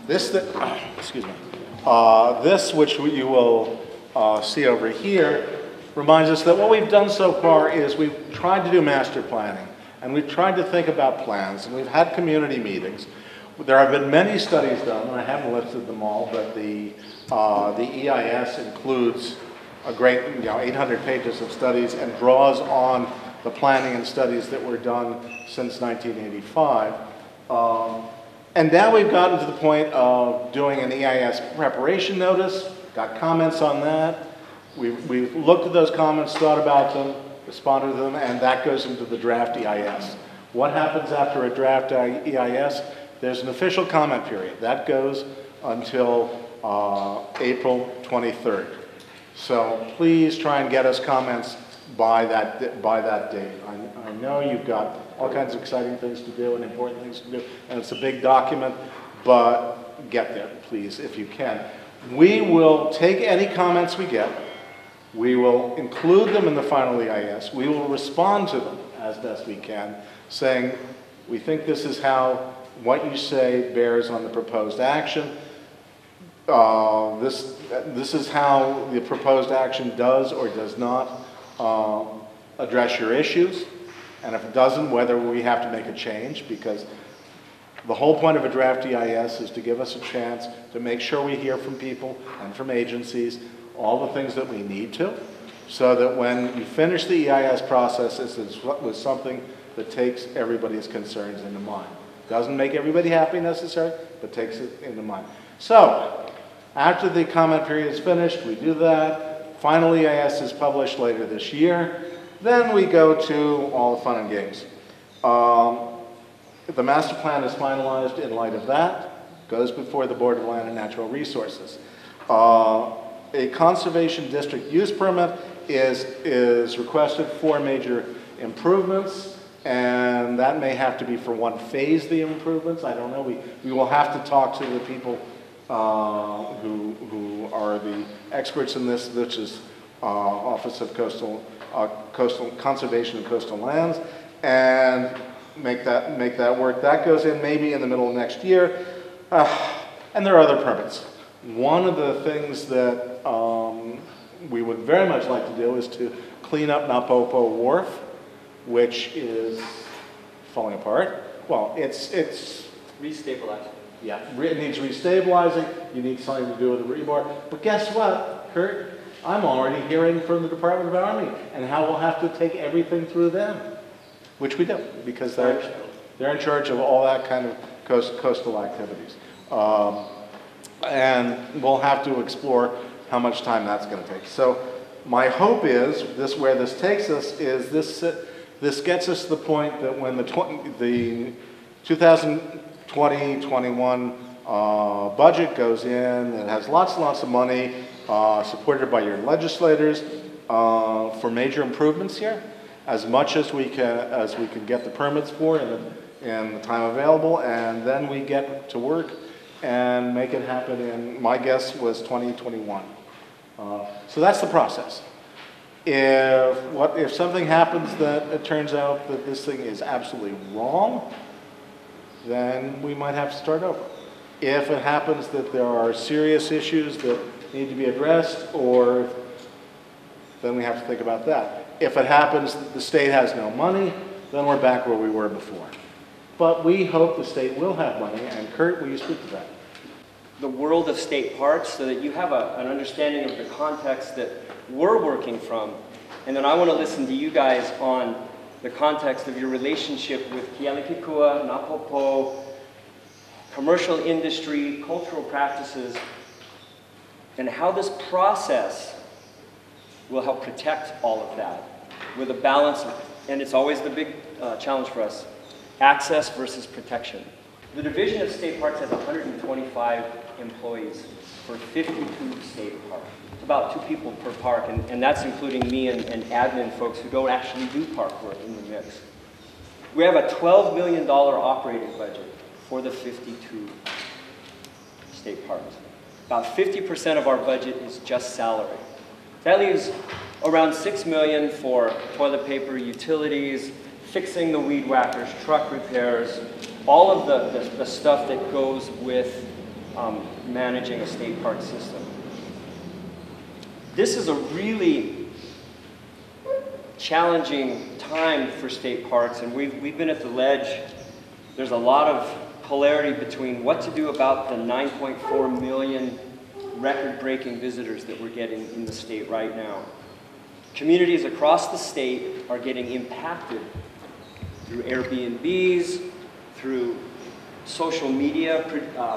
Excuse me. This, which you will see over here, reminds us that what we've done so far is we've tried to do master planning, and we've tried to think about plans, and we've had community meetings. There have been many studies done, and I haven't listed them all, but the EIS includes a great, 800 pages of studies and draws on the planning and studies that were done since 1985. And now we've gotten to the point of doing an EIS preparation notice, got comments on that. We've looked at those comments, thought about them, responded to them, and that goes into the draft EIS. What happens after a draft EIS? There's an official comment period. That goes until April 23rd. So please try and get us comments by that date. I know you've got all kinds of exciting things to do and important things to do, and it's a big document, but get there, please, if you can. We will take any comments we get. We will include them in the final EIS. We will respond to them as best we can, saying, we think this is how what you say bears on the proposed action. This is how the proposed action does or does not address your issues. And if it doesn't, whether we have to make a change, because the whole point of a draft EIS is to give us a chance to make sure we hear from people and from agencies all the things that we need to, so that when you finish the EIS process, this was something that takes everybody's concerns into mind. Doesn't make everybody happy necessarily, but takes it into mind. So, after the comment period is finished, we do that. Final EIS is published later this year. Then we go to all the fun and games. The master plan is finalized in light of that, goes before the Board of Land and Natural Resources. A conservation district use permit is requested for major improvements, and that may have to be for one phase of the improvements. I don't know. We will have to talk to the people who are the experts in this, which is Office of Coastal Conservation and Coastal Lands, and make that work. That goes in maybe in the middle of next year, and there are other permits. One of the things that we would very much like to do is to clean up Napopo Wharf, which is falling apart. Well, it's restabilizing. Yeah, it needs restabilizing. You need something to do with the rebar. But guess what, Kurt? I'm already hearing from the Department of Army and how we'll have to take everything through them, which we do, because they're in charge of all that kind of coastal activities. And we'll have to explore how much time that's going to take. So my hope is, where this takes us is this gets us to the point that when the 2020-21 budget goes in, it has lots and lots of money supported by your legislators for major improvements here, as much as we can get the permits for in the time available, and then we get to work and make it happen in, my guess was 2021. So that's the process. If something happens that it turns out that this thing is absolutely wrong, then we might have to start over. If it happens that there are serious issues that need to be addressed, then we have to think about that. If it happens that the state has no money, then we're back where we were before. But we hope the state will have money, and Kurt, will you speak to that? The world of state parks, so that you have an understanding of the context that we're working from. And then I want to listen to you guys on the context of your relationship with Kealakekua, Napopo, commercial industry, cultural practices, and how this process will help protect all of that with a balance, and it's always the big challenge for us, access versus protection. The Division of State Parks has 125 employees for 52 state parks. It's about 2 people per park, and that's including me and admin folks who don't actually do park work in the mix. We have a $12 million operating budget for the 52 state parks. About 50% of our budget is just salary. That leaves around $6 million for toilet paper, utilities, fixing the weed whackers, truck repairs, all of the stuff that goes with managing a state park system. This is a really challenging time for state parks, and we've been at the ledge. There's a lot of polarity between what to do about the 9.4 million record-breaking visitors that we're getting in the state right now. Communities across the state are getting impacted through Airbnbs, through social media,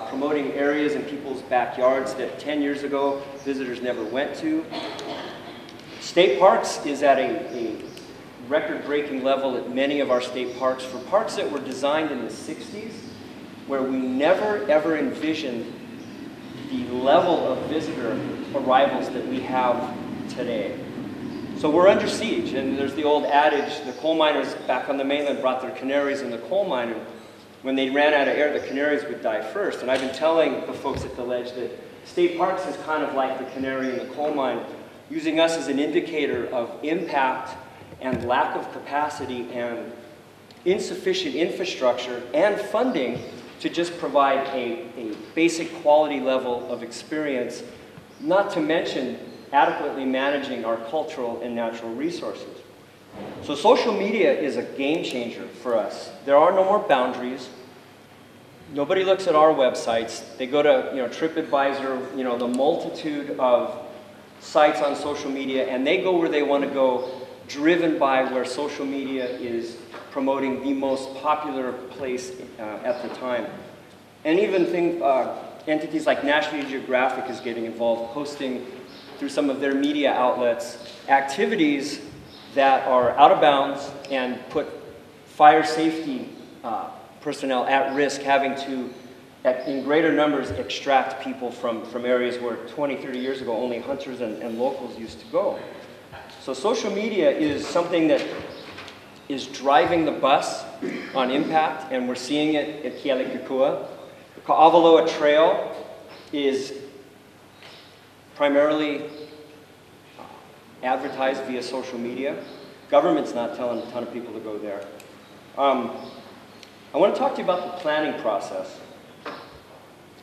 promoting areas in people's backyards that 10 years ago visitors never went to. State parks is at a record-breaking level at many of our state parks. For parks that were designed in the 60s, where we never ever envisioned the level of visitor arrivals that we have today. So we're under siege, and there's the old adage, the coal miners back on the mainland brought their canaries in the coal mine, and when they ran out of air, the canaries would die first. And I've been telling the folks at the ledge that state parks is kind of like the canary in the coal mine, using us as an indicator of impact and lack of capacity and insufficient infrastructure and funding to just provide a basic quality level of experience, not to mention adequately managing our cultural and natural resources. So social media is a game changer for us. There are no more boundaries. Nobody looks at our websites. They go to TripAdvisor, the multitude of sites on social media, and they go where they want to go, driven by where social media is promoting the most popular place at the time. And even entities like National Geographic is getting involved, posting through some of their media outlets activities that are out of bounds and put fire safety personnel at risk, having to, in greater numbers, extract people from areas where 20, 30 years ago only hunters and locals used to go. So social media is something that is driving the bus on impact, and we're seeing it at Kealakekua. The Ka'avaloa Trail is primarily advertised via social media. Government's not telling a ton of people to go there. I want to talk to you about the planning process.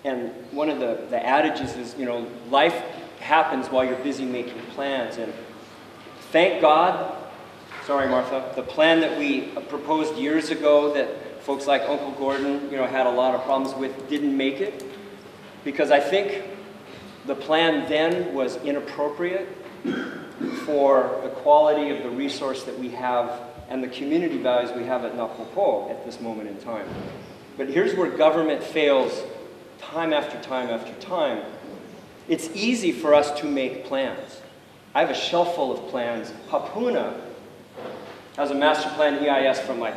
And one of the adages is, life happens while you're busy making plans. And thank God, sorry Martha, the plan that we proposed years ago that folks like Uncle Gordon, had a lot of problems with, didn't make it. Because I think the plan then was inappropriate for the quality of the resource that we have and the community values we have at Napopo at this moment in time. But here's where government fails time after time after time. It's easy for us to make plans. I have a shelf full of plans. Hapuna has a master plan EIS from like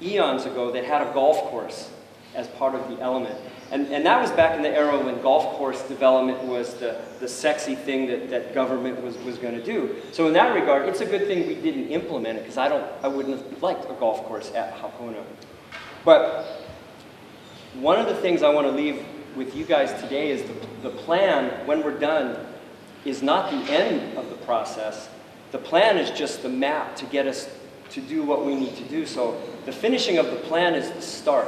eons ago that had a golf course as part of the element. And that was back in the era when golf course development was the sexy thing that government was going to do. So in that regard, it's a good thing we didn't implement it, because I wouldn't have liked a golf course at Hapuna. But one of the things I want to leave with you guys today is the plan, when we're done, is not the end of the process. The plan is just the map to get us to do what we need to do. So the finishing of the plan is the start.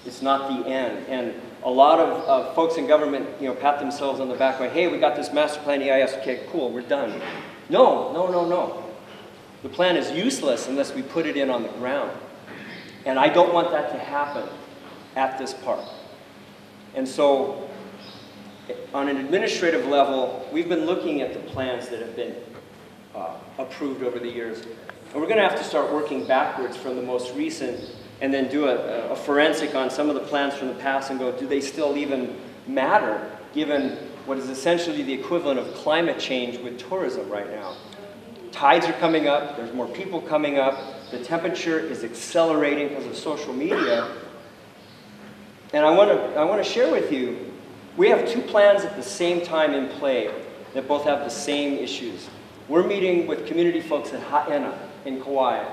It's not the end. And a lot of folks in government, pat themselves on the back going, hey, we got this master plan EIS, okay, cool, we're done. No, no, no, no. The plan is useless unless we put it in on the ground. And I don't want that to happen at this park. And so, on an administrative level, we've been looking at the plans that have been approved over the years. And we're going to have to start working backwards from the most recent, and then do a forensic on some of the plans from the past and go, do they still even matter, given what is essentially the equivalent of climate change with tourism right now? Tides are coming up, there's more people coming up, the temperature is accelerating because of social media. And I want to share with you, we have two plans at the same time in play that both have the same issues. We're meeting with community folks in Ha'ena, in Kauai,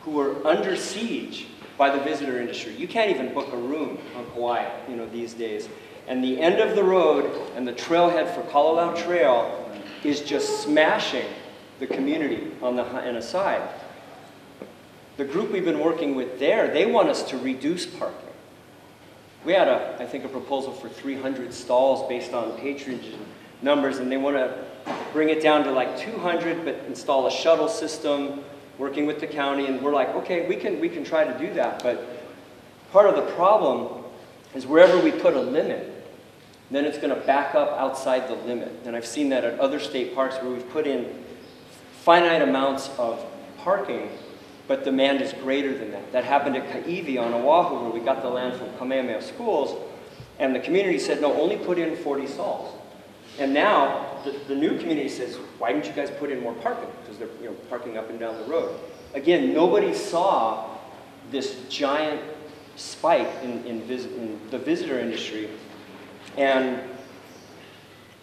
who are under siege by the visitor industry. You can't even book a room on Kauai, these days. And the end of the road and the trailhead for Kalalau Trail is just smashing the community on the Ha'ena side. The group we've been working with there, they want us to reduce parking. We had, I think, a proposal for 300 stalls based on patronage numbers, and they want to bring it down to like 200, but install a shuttle system, working with the county, and we're like, okay, we can try to do that, but part of the problem is wherever we put a limit, then it's going to back up outside the limit. And I've seen that at other state parks where we've put in finite amounts of parking, but demand is greater than that. That happened at Kaiwi on Oahu, where we got the land from Kamehameha Schools, and the community said, no, only put in 40 stalls. And now, the new community says, why didn't you guys put in more parking? Because they're parking up and down the road. Again, nobody saw this giant spike in the visitor industry. And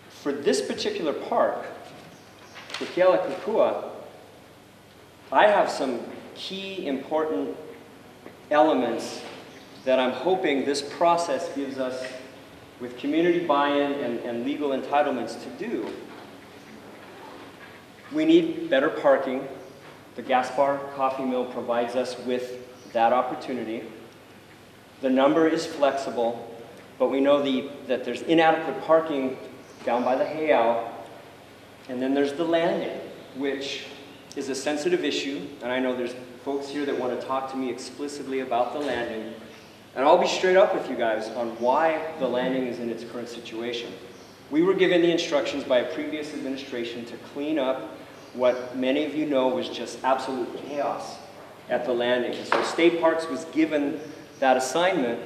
for this particular park, for Kealakekua, I have some key important elements that I'm hoping this process gives us with community buy-in and legal entitlements to do. We need better parking. The gas bar coffee mill provides us with that opportunity. The number is flexible, but we know that there's inadequate parking down by the heiau, and then there's the landing, which is a sensitive issue, and I know there's folks here that want to talk to me explicitly about the landing, and I'll be straight up with you guys on why the landing is in its current situation. We were given the instructions by a previous administration to clean up what many of you know was just absolute chaos at the landing. So State Parks was given that assignment,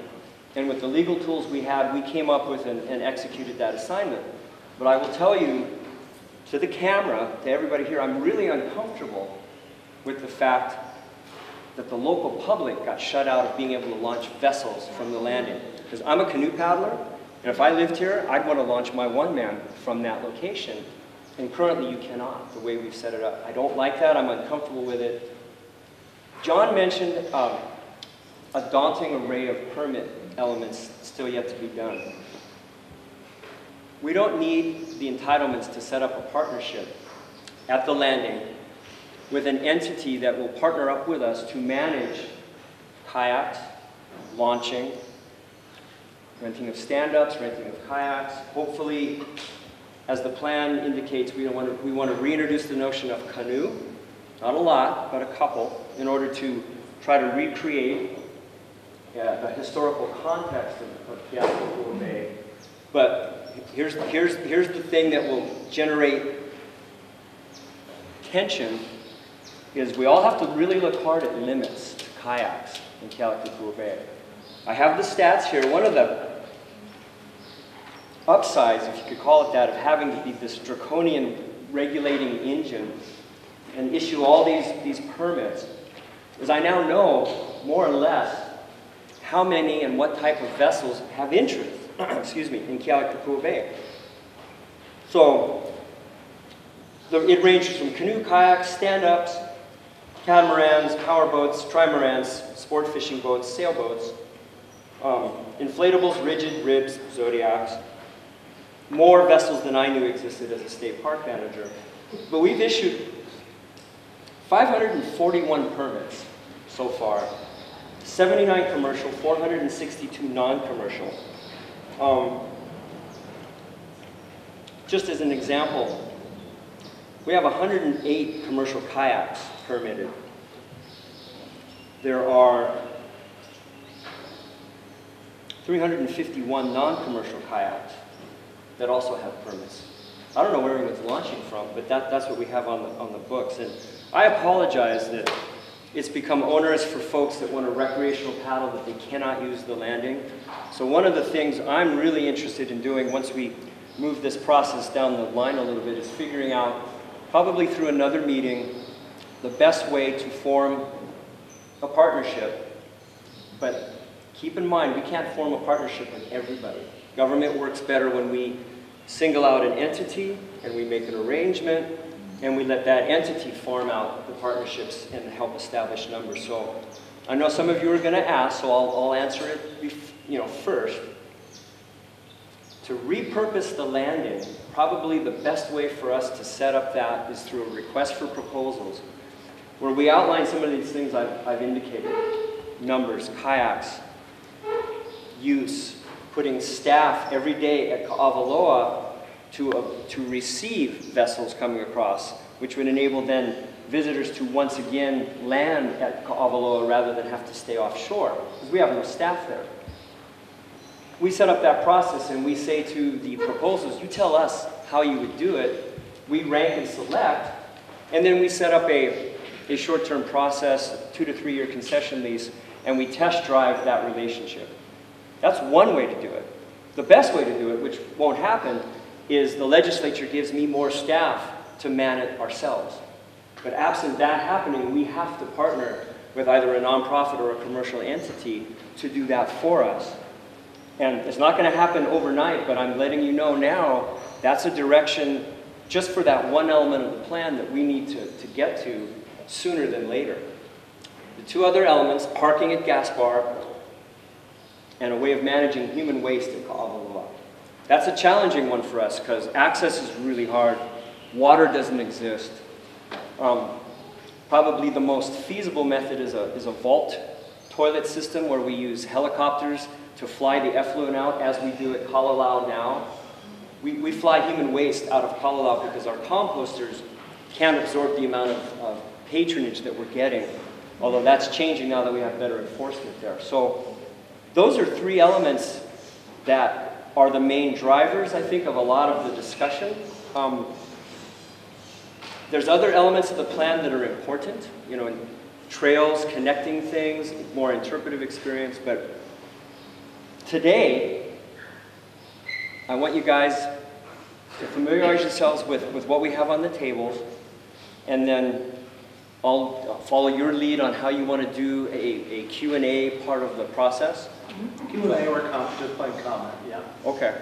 and with the legal tools we had, we came up with and executed that assignment. But I will tell you, to the camera, to everybody here, I'm really uncomfortable with the fact that the local public got shut out of being able to launch vessels from the landing. Because I'm a canoe paddler, and if I lived here, I'd want to launch my one-man from that location. And currently you cannot, the way we've set it up. I don't like that, I'm uncomfortable with it. John mentioned a daunting array of permit elements still yet to be done. We don't need the entitlements to set up a partnership at the landing with an entity that will partner up with us to manage kayaks, launching, renting of stand-ups, renting of kayaks. Hopefully, as the plan indicates, we want to reintroduce the notion of canoe, not a lot, but a couple, in order to try to recreate the historical context of Kealakekua Bay. But here's the thing that will generate tension, is we all have to really look hard at limits to kayaks in Kealakekua Bay. I have the stats here. One of the upsides, if you could call it that, of having to be this draconian regulating engine and issue all these permits is I now know more or less how many and what type of vessels have interest excuse me, in Kealakekua Bay. So it ranges from canoe, kayaks, stand-ups, catamarans, powerboats, trimarans, sport fishing boats, sailboats, inflatables, rigid, ribs, zodiacs. More vessels than I knew existed as a state park manager. But we've issued 541 permits so far, 79 commercial, 462 non-commercial. Just as an example, we have 108 commercial kayaks permitted. There are 351 non-commercial kayaks that also have permits. I don't know where everyone's launching from, but that's what we have on the books. And I apologize that it's become onerous for folks that want a recreational paddle that they cannot use the landing. So one of the things I'm really interested in doing once we move this process down the line a little bit is figuring out, probably through another meeting, the best way to form a partnership. But keep in mind, we can't form a partnership with everybody. Government works better when we single out an entity and we make an arrangement and we let that entity farm out the partnerships and help establish numbers. So I know some of you are going to ask, so I'll answer it first. To repurpose the landing, probably the best way for us to set up that is through a request for proposals, where we outline some of these things I've indicated. Numbers, kayaks, use, putting staff every day at Ka'awaloa to receive vessels coming across, which would enable then visitors to once again land at Ka'awaloa rather than have to stay offshore, because we have no staff there. We set up that process and we say to the proposals, you tell us how you would do it, we rank and select, and then we set up a short-term process, 2 to 3 year concession lease, and we test drive that relationship. That's one way to do it. The best way to do it, which won't happen, is the legislature gives me more staff to man it ourselves. But absent that happening, we have to partner with either a nonprofit or a commercial entity to do that for us. And it's not going to happen overnight, but I'm letting you know now, that's a direction just for that one element of the plan that we need to get to sooner than later. The 2 other elements, parking at Gas Bar and a way of managing human waste at Ka'awaloa. That's a challenging one for us because access is really hard. Water doesn't exist. Probably the most feasible method is a vault toilet system where we use helicopters to fly the effluent out as we do at Kalalau now. We fly human waste out of Kalalau because our composters can't absorb the amount of patronage that we're getting, although that's changing now that we have better enforcement there. So those are 3 elements that are the main drivers, I think, of a lot of the discussion. There's other elements of the plan that are important, you know, trails, connecting things, more interpretive experience, but today, I want you guys to familiarize yourselves with what we have on the tables, and then I'll follow your lead on how you want to do a Q&A part of the process. Q&A or just plain comment, yeah. Okay.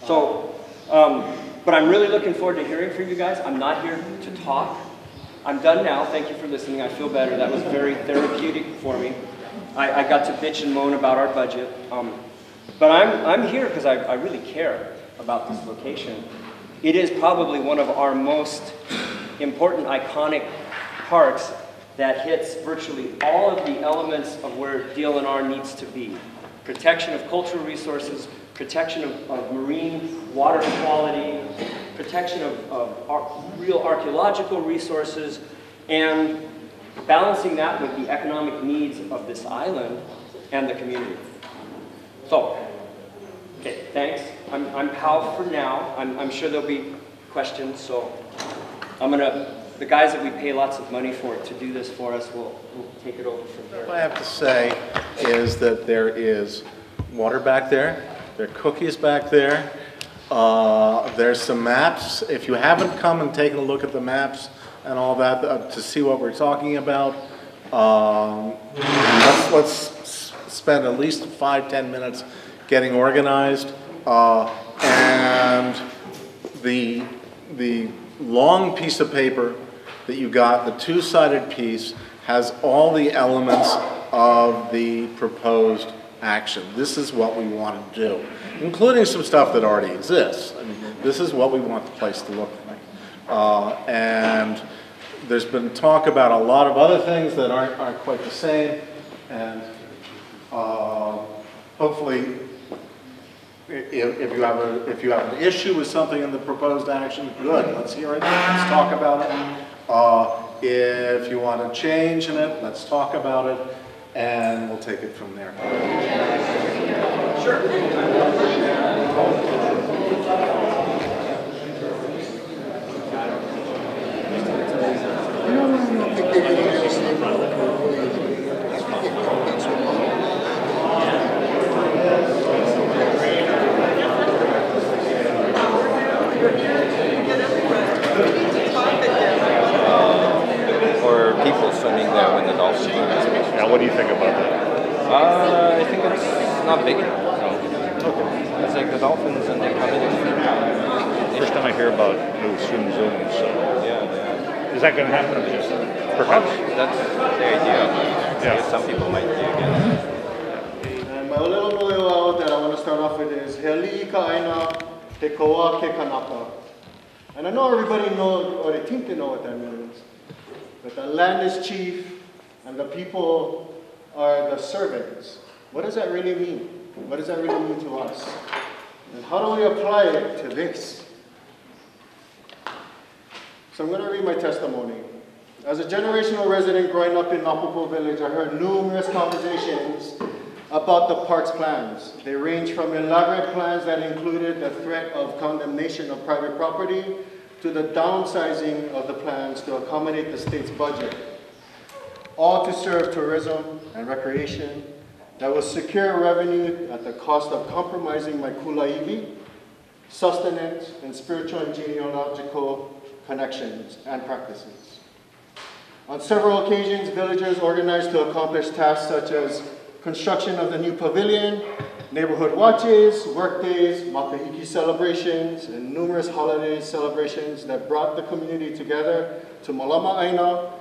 So, but I'm really looking forward to hearing from you guys. I'm not here to talk. I'm done now. Thank you for listening. I feel better. That was very therapeutic for me. I got to bitch and moan about our budget. But I'm here because I really care about this location. It is probably one of our most important, iconic parks that hits virtually all of the elements of where DLNR needs to be. Protection of cultural resources, protection of marine water quality, protection of real archaeological resources, and balancing that with the economic needs of this island and the community. So, okay, thanks. I'm Hal for now. I'm sure there'll be questions, so the guys that we pay lots of money for to do this for us will take it over from there. What I have to say is that there is water back there, there are cookies back there, there's some maps. If you haven't come and taken a look at the maps and all that to see what we're talking about, let's spend at least 5-10 minutes getting organized. And the long piece of paper that you got, the 2-sided piece, has all the elements of the proposed action. This is what we want to do, including some stuff that already exists. I mean, this is what we want the place to look like. And there's been talk about a lot of other things that aren't quite the same, and hopefully if you have an issue with something in the proposed action, good, let's hear it, let's talk about it. If you want to change in it, let's talk about it, and we'll take it from there. Sure. Or people swimming there when the dolphins are. Yeah, what do you think about that? I think it's not big enough. Okay. It's like the dolphins and they come in. First time I hear about new swim zones. So. Yeah. Is that going to happen? Perhaps. That's the idea. Yeah. Some people might do again. And my little mo'o that I want to start off with is Heli Ka'aina Te Koa Ke Kanaka. And I know everybody knows, or they think they know what that means. But the land is chief and the people are the servants. What does that really mean? What does that really mean to us? And how do we apply it to this? So I'm going to read my testimony. As a generational resident growing up in Napopo Village, I heard numerous conversations about the park's plans. They range from elaborate plans that included the threat of condemnation of private property to the downsizing of the plans to accommodate the state's budget, all to serve tourism and recreation that will secure revenue at the cost of compromising my kulaiwi, sustenance, and spiritual and genealogical connections and practices. On several occasions, villagers organized to accomplish tasks such as construction of the new pavilion, neighborhood watches, work days, makahiki celebrations, and numerous holiday celebrations that brought the community together to malama aina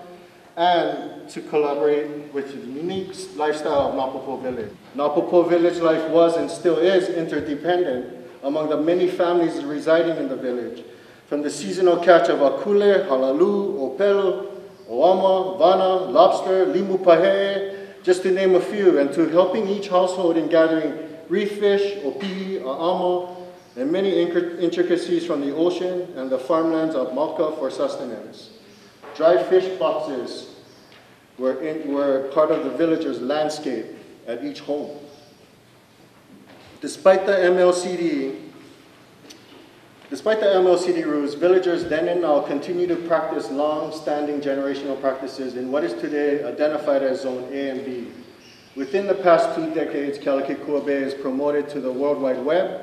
and to collaborate with the unique lifestyle of Napopo Village. Napopo Village life was and still is interdependent among the many families residing in the village, from the seasonal catch of akule, halalu, opelu, oama, vana, lobster, limu pahe, just to name a few, and to helping each household in gathering reef fish, opihi, a'ama, and many intricacies from the ocean and the farmlands of Malka for sustenance. Dry fish boxes were part of the villagers' landscape at each home. Despite the MLCD rules, villagers then and now continue to practice long-standing generational practices in what is today identified as Zone A and B. Within the past 2 decades, Kealakekua Bay is promoted to the World Wide Web,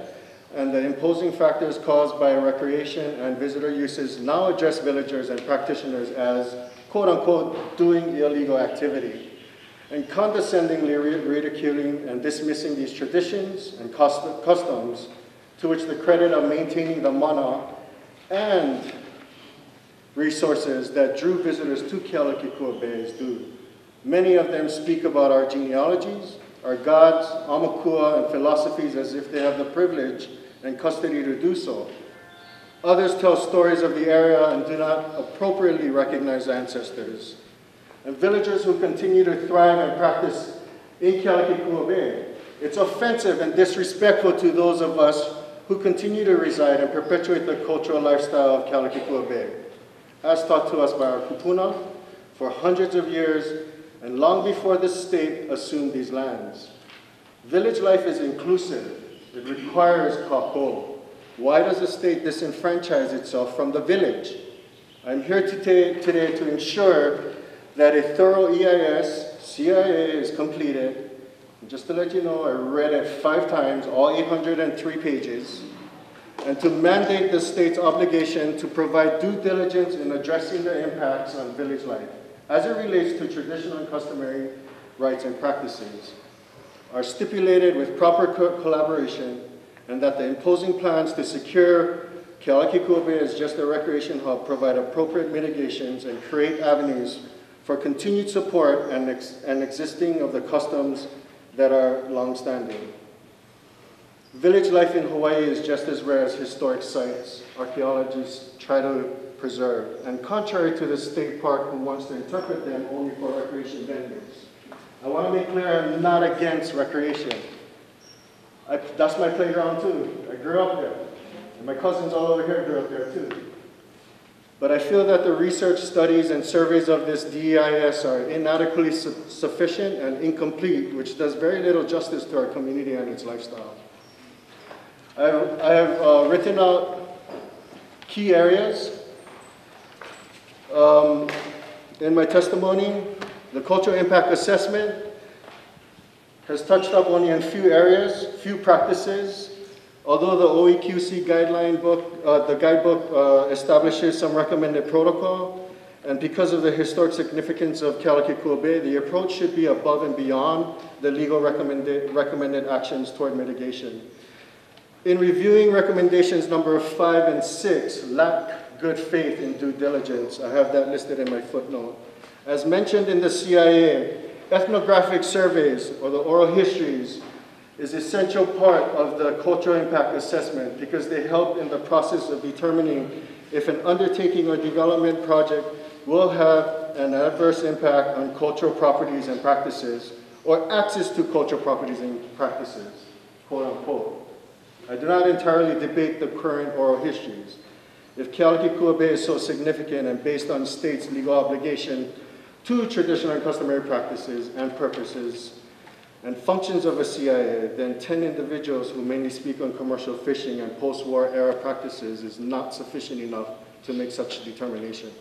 and the imposing factors caused by recreation and visitor uses now address villagers and practitioners as, quote-unquote, doing illegal activity, and condescendingly ridiculing and dismissing these traditions and customs to which the credit of maintaining the mana and resources that drew visitors to Kealakekua Bay is due. Many of them speak about our genealogies, our gods, amakua, and philosophies as if they have the privilege and custody to do so. Others tell stories of the area and do not appropriately recognize ancestors. And villagers who continue to thrive and practice in Kealakekua Bay, it's offensive and disrespectful to those of us who continue to reside and perpetuate the cultural lifestyle of Kealakekua Bay, as taught to us by our kupuna for hundreds of years and long before the state assumed these lands. Village life is inclusive. It requires kako. Why does the state disenfranchise itself from the village? I'm here today to ensure that a thorough EIS, CIA is completed. Just to let you know, I read it 5 times, all 803 pages, and to mandate the state's obligation to provide due diligence in addressing the impacts on village life as it relates to traditional and customary rights and practices, are stipulated with proper collaboration, and that the imposing plans to secure Kealakekua Bay as just a recreation hub provide appropriate mitigations and create avenues for continued support and existing of the customs that are long-standing. Village life in Hawaii is just as rare as historic sites archaeologists try to preserve, and contrary to the state park who wants to interpret them only for recreation venues. I want to make clear I'm not against recreation. That's my playground too. I grew up there. And my cousins all over here grew up there too. But I feel that the research studies and surveys of this DEIS are inadequately sufficient and incomplete, which does very little justice to our community and its lifestyle. I have written out key areas. In my testimony, the cultural impact assessment has touched up only on few areas, few practices. Although the OEQC guideline book, the guidebook establishes some recommended protocol, and because of the historic significance of Kealakekua Bay, the approach should be above and beyond the legal recommended actions toward mitigation. In reviewing recommendations number 5 and 6, lack good faith in due diligence. I have that listed in my footnote. As mentioned in the CIA, ethnographic surveys, or the oral histories, is an essential part of the cultural impact assessment because they help in the process of determining if an undertaking or development project will have an adverse impact on cultural properties and practices, or access to cultural properties and practices. quote unquote. I do not entirely debate the current oral histories. If Kealakekua Bay is so significant and based on state's legal obligation to traditional and customary practices and purposes and functions of a CIA, then 10 individuals who mainly speak on commercial fishing and post-war era practices is not sufficient enough to make such a determination.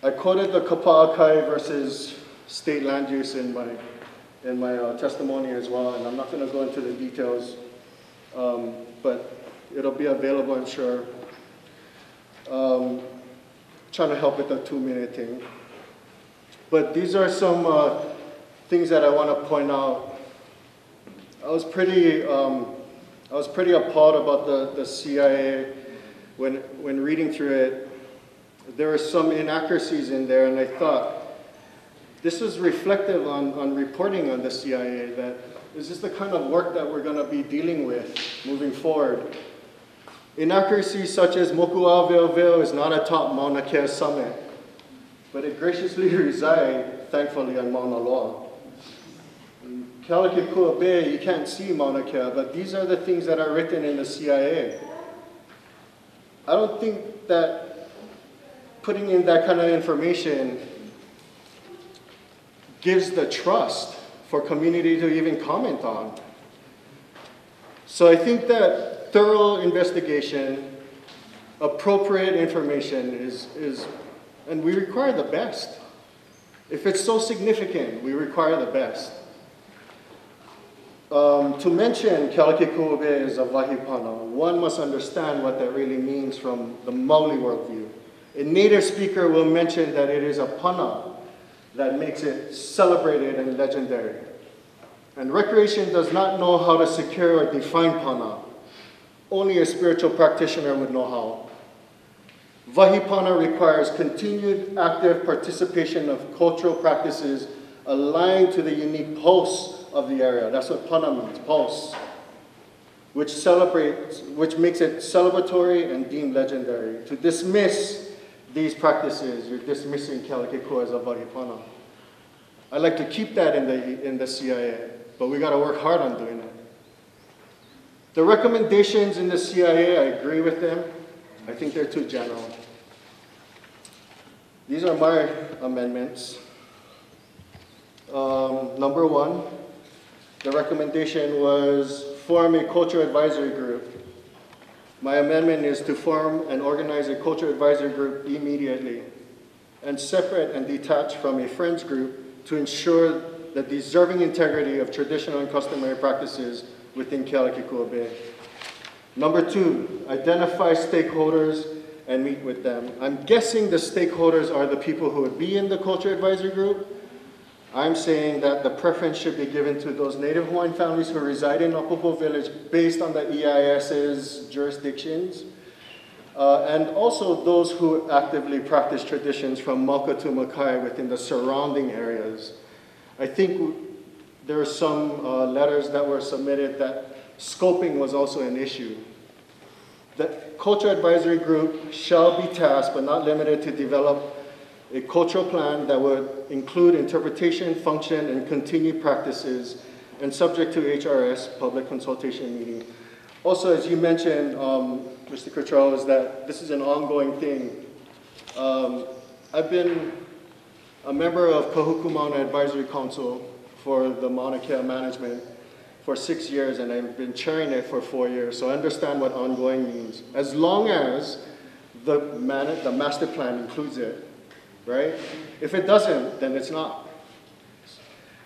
I quoted the Kapa'akai versus state land use in my testimony as well, and I'm not going to go into the details, but it'll be available, I'm sure. Trying to help with the 2-minute thing. But these are some things that I want to point out. I was pretty appalled about the CIA when reading through it. There were some inaccuracies in there, and I thought this is reflective on reporting on the CIA, that is this the kind of work that we're going to be dealing with moving forward. Inaccuracies such as Moku'awe'eweo is not atop Mauna Kea summit, but it graciously resides, thankfully, on Mauna Loa. In Kealakekua Bay, you can't see Mauna Kea, but these are the things that are written in the CIA. I don't think that putting in that kind of information gives the trust for community to even comment on. So I think that thorough investigation, appropriate information is, and we require the best. If it's so significant, we require the best. To mention Kealakekua Bay as a wahipana, one must understand what that really means from the Maoli worldview. A native speaker will mention that it is a pana that makes it celebrated and legendary. And recreation does not know how to secure or define pana. Only a spiritual practitioner would know how. Wahipana requires continued active participation of cultural practices aligned to the unique pulse of the area. That's what pana means, pulse. Which makes it celebratory and deemed legendary. To dismiss these practices, you're dismissing Kealakekua as a wahipana. I'd like to keep that in the CIA, but we got to work hard on doing it. The recommendations in the CIA, I agree with them. I think they're too general. These are my amendments. Number 1, the recommendation was form a culture advisory group. My amendment is to form and organize a culture advisory group immediately and separate and detached from a friends group to ensure the deserving integrity of traditional and customary practices within Kealakekua Bay. Number 2, identify stakeholders and meet with them. I'm guessing the stakeholders are the people who would be in the culture advisory group. I'm saying that the preference should be given to those Native Hawaiian families who reside in Opopo Village based on the EIS's jurisdictions, and also those who actively practice traditions from Mauka to Makai within the surrounding areas. I think there are some letters that were submitted that scoping was also an issue. The culture advisory group shall be tasked, but not limited to, develop a cultural plan that would include interpretation, function, and continued practices, and subject to HRS, public consultation meeting. Also, as you mentioned, Mr. Cottrell, is that this is an ongoing thing. I've been a member of Kahuku Mauna Advisory Council for the Mauna Kea management for 6 years, and I've been chairing it for 4 years, so I understand what ongoing means. As long as the master plan includes it, right? If it doesn't, then it's not.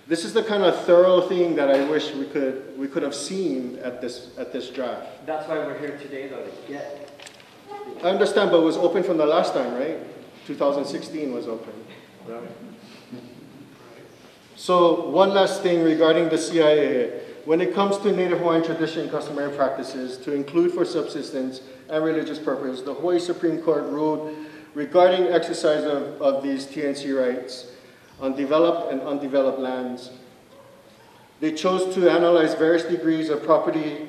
This is the kind of thorough thing that I wish we could have seen at this draft. That's why we're here today, though, to get. I understand, but it was open from the last time, right? 2016 was open. Right. So one last thing regarding the CIA. When it comes to Native Hawaiian tradition and customary practices, to include for subsistence and religious purpose, the Hawaii Supreme Court ruled regarding exercise of these TNC rights on developed and undeveloped lands. They chose to analyze various degrees of property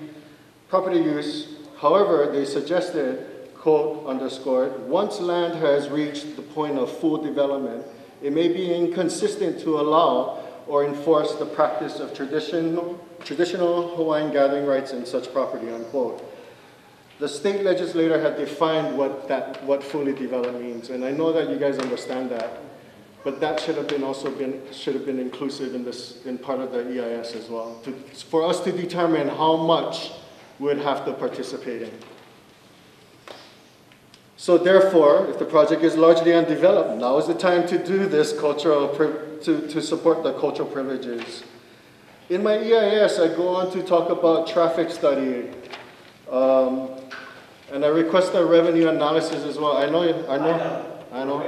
use. However, they suggested, quote, underscored, once land has reached the point of full development, it may be inconsistent to allow or enforce the practice of traditional Hawaiian gathering rights in such property, unquote. The state legislator had defined what fully developed means, and I know that you guys understand that, but that should have been inclusive in part of the EIS as well, for us to determine how much we'd have to participate in. So therefore, if the project is largely undeveloped, now is the time to do this to support the cultural privileges. In my EIS, I go on to talk about traffic study, and I request a revenue analysis as well. I know. I know.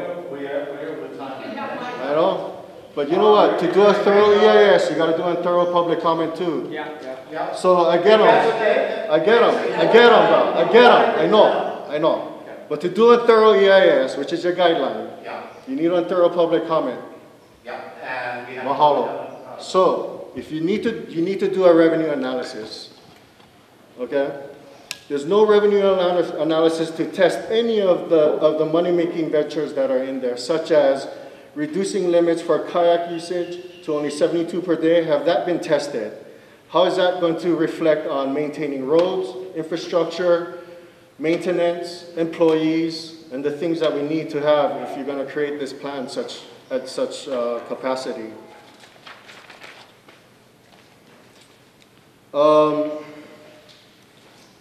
But you know what? To do a thorough EIS, you got to do a thorough public comment too. Yeah. So I get them. I know. But to do a thorough EIS, which is your guideline, you need a thorough public comment. And we have Mahalo. So if you need to do a revenue analysis. Okay? There's no revenue analysis to test any of the money-making ventures that are in there, such as reducing limits for kayak usage to only 72 per day. Have that been tested? How is that going to reflect on maintaining roads, infrastructure, maintenance, employees, and the things that we need to have if you're going to create this plan at such capacity?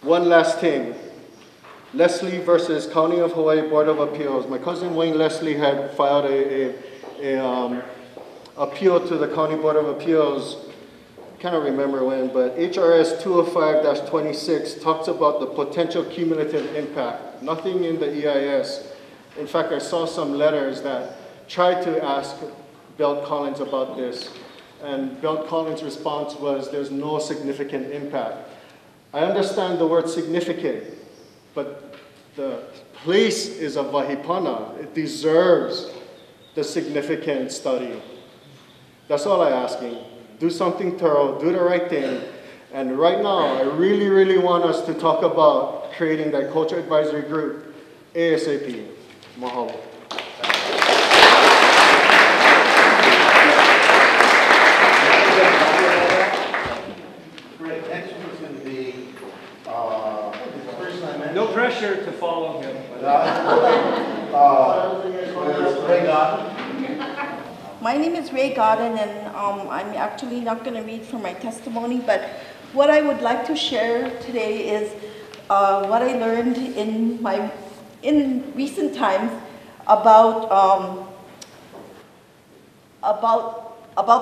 One last thing. Leslie versus County of Hawaii Board of Appeals. My cousin Wayne Leslie had filed a appeal to the County Board of Appeals. I can't remember when, but HRS 205-26 talks about the potential cumulative impact. Nothing in the EIS. In fact, I saw some letters that tried to ask Belt Collins about this, and Belt Collins' response was there's no significant impact. I understand the word significant, but the place is a vahipana. It deserves the significant study. That's all I'm asking. Do something thorough, do the right thing. And right now, I really, really want us to talk about creating that culture advisory group ASAP. Mahalo. Great. Next one's going to be the person I mentioned. No pressure to follow him. Ray Godden. My name is Ray Godden, and I'm actually not going to read from my testimony, but what I would like to share today is what I learned in recent times about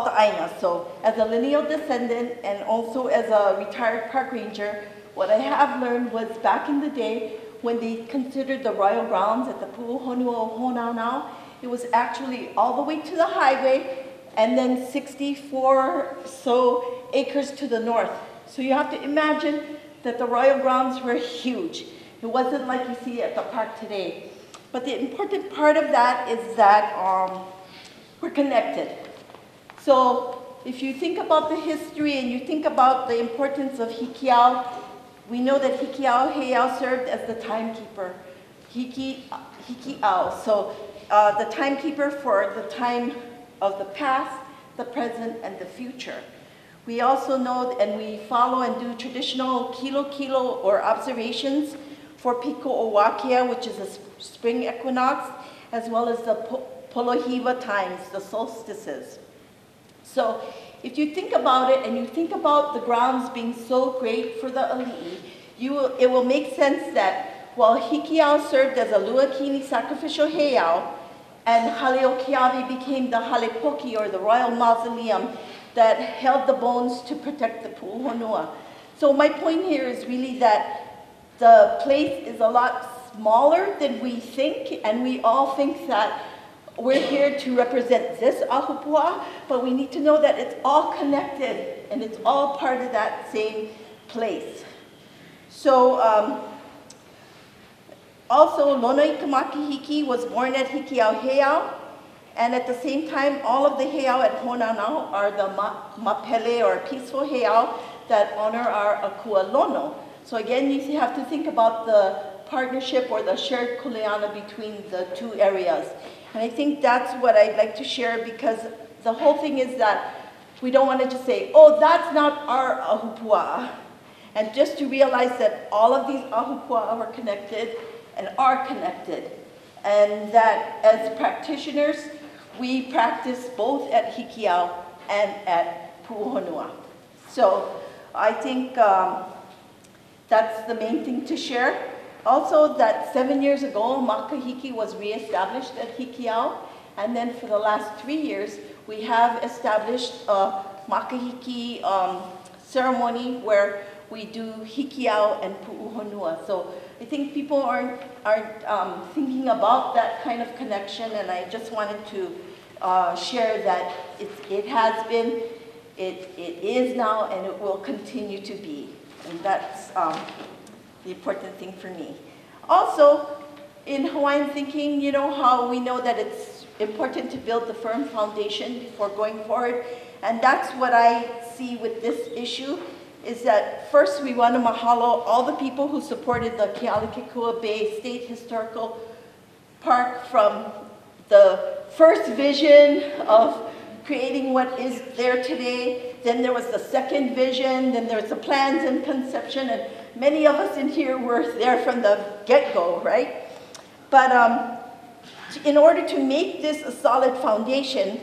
the Aina. So as a lineal descendant and also as a retired park ranger, what I have learned was back in the day when they considered the royal grounds at the Pu'uhonua o Honaunau, it was actually all the way to the highway and then 64 so acres to the north. So you have to imagine that the royal grounds were huge. It wasn't like you see at the park today. But the important part of that is that we're connected. So if you think about the history and you think about the importance of Hikiau, we know that Hikiau Heiau served as the timekeeper. Hikiau, so the timekeeper for the time of the past, the present, and the future. We also know and we follow and do traditional kilo or observations for Piko Owakia, which is a spring equinox, as well as the Polohiva times, the solstices. So if you think about it and you think about the grounds being so great for the ali'i, it will make sense that while Hikiau served as a Luakini sacrificial heiau, and Haleokiawi became the Halepoki, or the royal mausoleum that held the bones to protect the Pu'uhonua. So my point here is really that the place is a lot smaller than we think, and we all think that we're here to represent this ahupua, but we need to know that it's all connected and it's all part of that same place. So also, Lono Ikamaki Hiki was born at Hikiau Heiau, and at the same time, all of the heiau at Honaunau are the mapele, or peaceful heiau, that honor our akua lono. So again, you have to think about the partnership or the shared kuleana between the two areas. And I think that's what I'd like to share, because the whole thing is that We don't want to just say, oh, that's not our ahupua'a. And just to realize that all of these ahupua'a were connected and are connected. And that as practitioners, we practice both at Hikiau and at Pu'uhonua. So I think that's the main thing to share. Also, that 7 years ago, Makahiki was reestablished at Hikiau. And then for the last 3 years, we have established a Makahiki ceremony where we do Hikiau and Pu'uhonua. So I think people aren't thinking about that kind of connection, and I just wanted to share that it has been, it is now, and it will continue to be. And that's the important thing for me. Also, in Hawaiian thinking, you know how we know that it's important to build the firm foundation before going forward. And that's what I see with this issue, is that first we want to mahalo all the people who supported the Kealakekua Bay State Historical Park from the first vision of creating what is there today. Then there was the second vision, then there was the plans and conception, and many of us in here were there from the get-go, right? But in order to make this a solid foundation,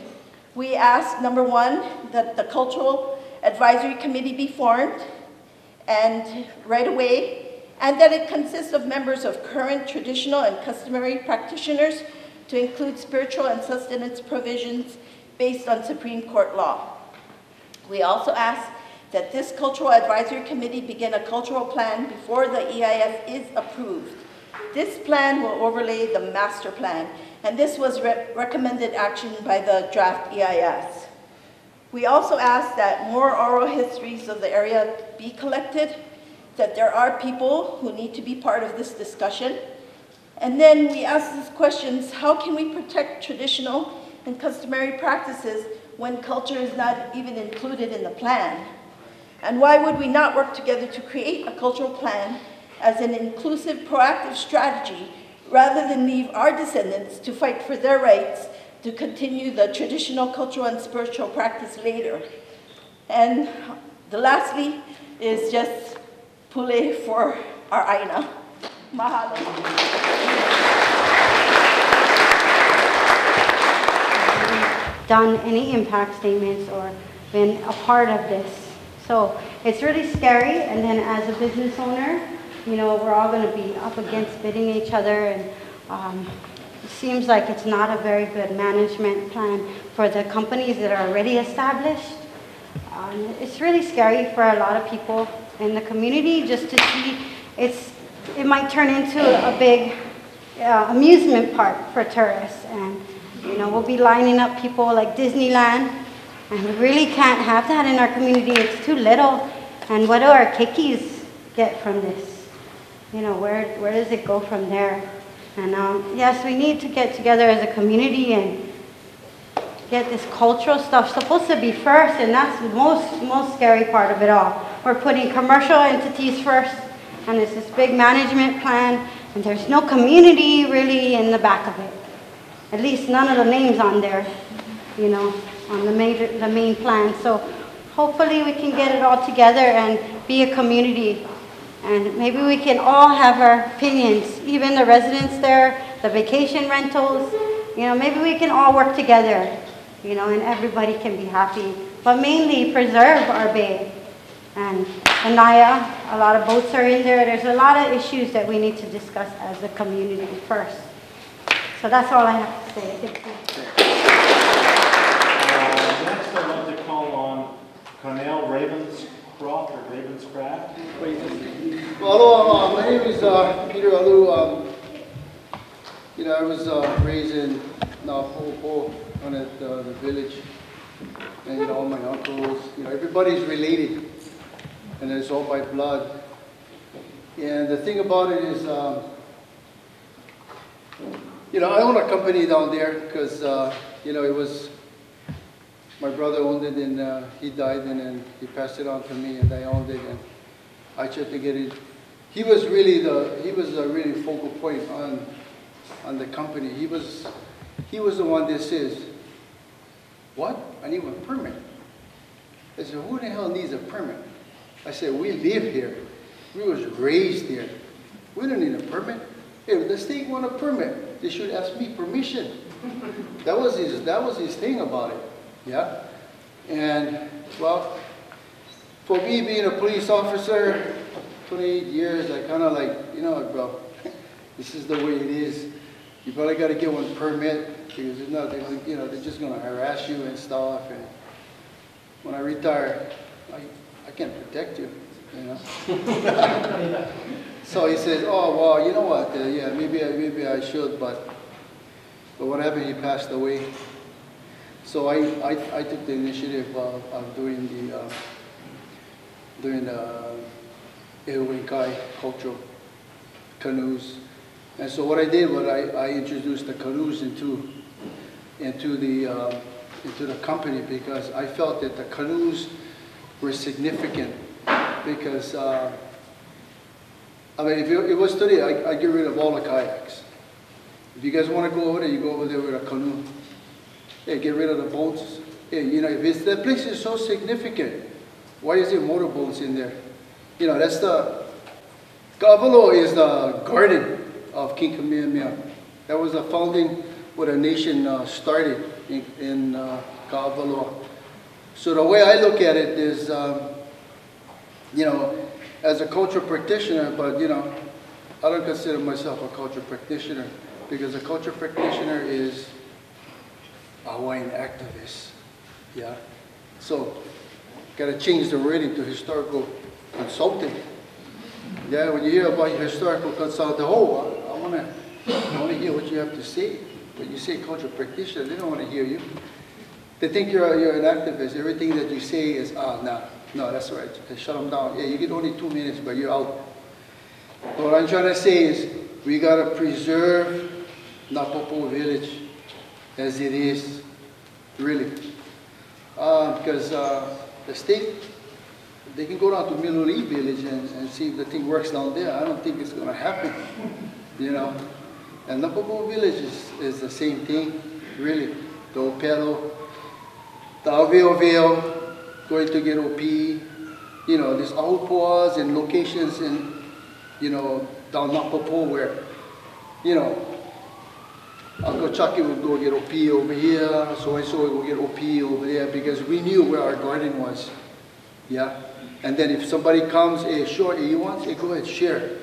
we asked, number one, that the Cultural Advisory Committee be formed, and right away, and that it consists of members of current, traditional, and customary practitioners to include spiritual and sustenance provisions based on Supreme Court law. We also asked that this Cultural Advisory Committee begin a cultural plan before the EIS is approved. This plan will overlay the master plan, and this was recommended action by the draft EIS. We also asked that more oral histories of the area be collected, that there are people who need to be part of this discussion. And then we asked these questions: how can we protect traditional and customary practices when culture is not even included in the plan? And why would we not work together to create a cultural plan as an inclusive, proactive strategy, rather than leave our descendants to fight for their rights to continue the traditional cultural and spiritual practice later? And the lastly is just pule for our aina. Mahalo. Done any impact statements or been a part of this. So it's really scary, and then as a business owner, you know, we're all going to be up against bidding each other, and it seems like it's not a very good management plan for the companies that are already established. It's really scary for a lot of people in the community just to see it might turn into a big amusement park for tourists, and you know, we'll be lining up people like Disneyland, and we really can't have that in our community. It's too little. And what do our kikis get from this? You know, where does it go from there? And yes, we need to get together as a community and get this cultural stuff supposed to be first, and that's the most scary part of it all. We're putting commercial entities first, and it's this big management plan, and there's no community really in the back of it. At least none of the names on there, you know, on the main plan. So hopefully we can get it all together and be a community. And maybe we can all have our opinions, even the residents there, the vacation rentals, you know, maybe we can all work together, you know, and everybody can be happy. But mainly preserve our bay. And Anaya, a lot of boats are in there. There's a lot of issues that we need to discuss as a community first. So that's all I have to say. Thank you. Next, I'd like to call on Cornell Ravenscroft or Ravenscraft. Well, hello, my name is Peter Alu. You know, I was raised in Napopo, on at the village, and you know, all my uncles, you know, everybody's related, and it's all by blood. And the thing about it is, you know, I own a company down there because, you know, it was, my brother owned it, and he died, and then he passed it on to me, and I owned it, and I tried to get it. He was really the really focal point on the company. He was the one that says, what? I need a permit. I said, who the hell needs a permit? I said, we live here. We was raised here. We don't need a permit. If the state want a permit, they should ask me permission. That was his thing about it. Yeah. And well, for me being a police officer, 28 years, I kind of like, you know what, bro, this is the way it is. You probably got to get one permit because if not, they're just going to harass you and stuff. And when I retire, I can't protect you, you know. So he says, oh, well, you know what, yeah, maybe I should, but what happened, he passed away. So I took the initiative of doing the Ehuinkai cultural canoes. And so what I did was I introduced the canoes into the company because I felt that the canoes were significant because I mean, if it was today, I get rid of all the kayaks. If you guys want to go over there, you go over there with a canoe. Yeah, get rid of the boats. Yeah, you know, if that place is so significant, why is there motorboats in there? You know, that's the Ka'avalo is the garden of King Kamehameha. That was the founding where the nation started in Ka'avalo. So the way I look at it is, you know, as a cultural practitioner, but you know, I don't consider myself a cultural practitioner because a cultural practitioner is a Hawaiian activist. Yeah. So, gotta change the wording to historical consultant. Yeah, when you hear about historical consultant, oh, I wanna hear what you have to say. When you say cultural practitioner, they don't want to hear you. They think you're an activist. Everything that you say is, no, that's right. Shut them down. Yeah, you get only 2 minutes, but you're out. But what I'm trying to say is, we gotta preserve Napopo village as it is, really. Because the state, they can go down to Miluli village and see if the thing works down there. I don't think it's gonna happen, you know. And Napopo village is the same thing, really. The Opelo, the Aweoveo, going to get OP, you know, there's aupoas and locations in, you know, down Napopo where, you know, Uncle Chucky would go get OP over here, so-and-so would get OP over there because we knew where our garden was, yeah? And then if somebody comes, hey, sure, hey, you want, hey, go ahead, share.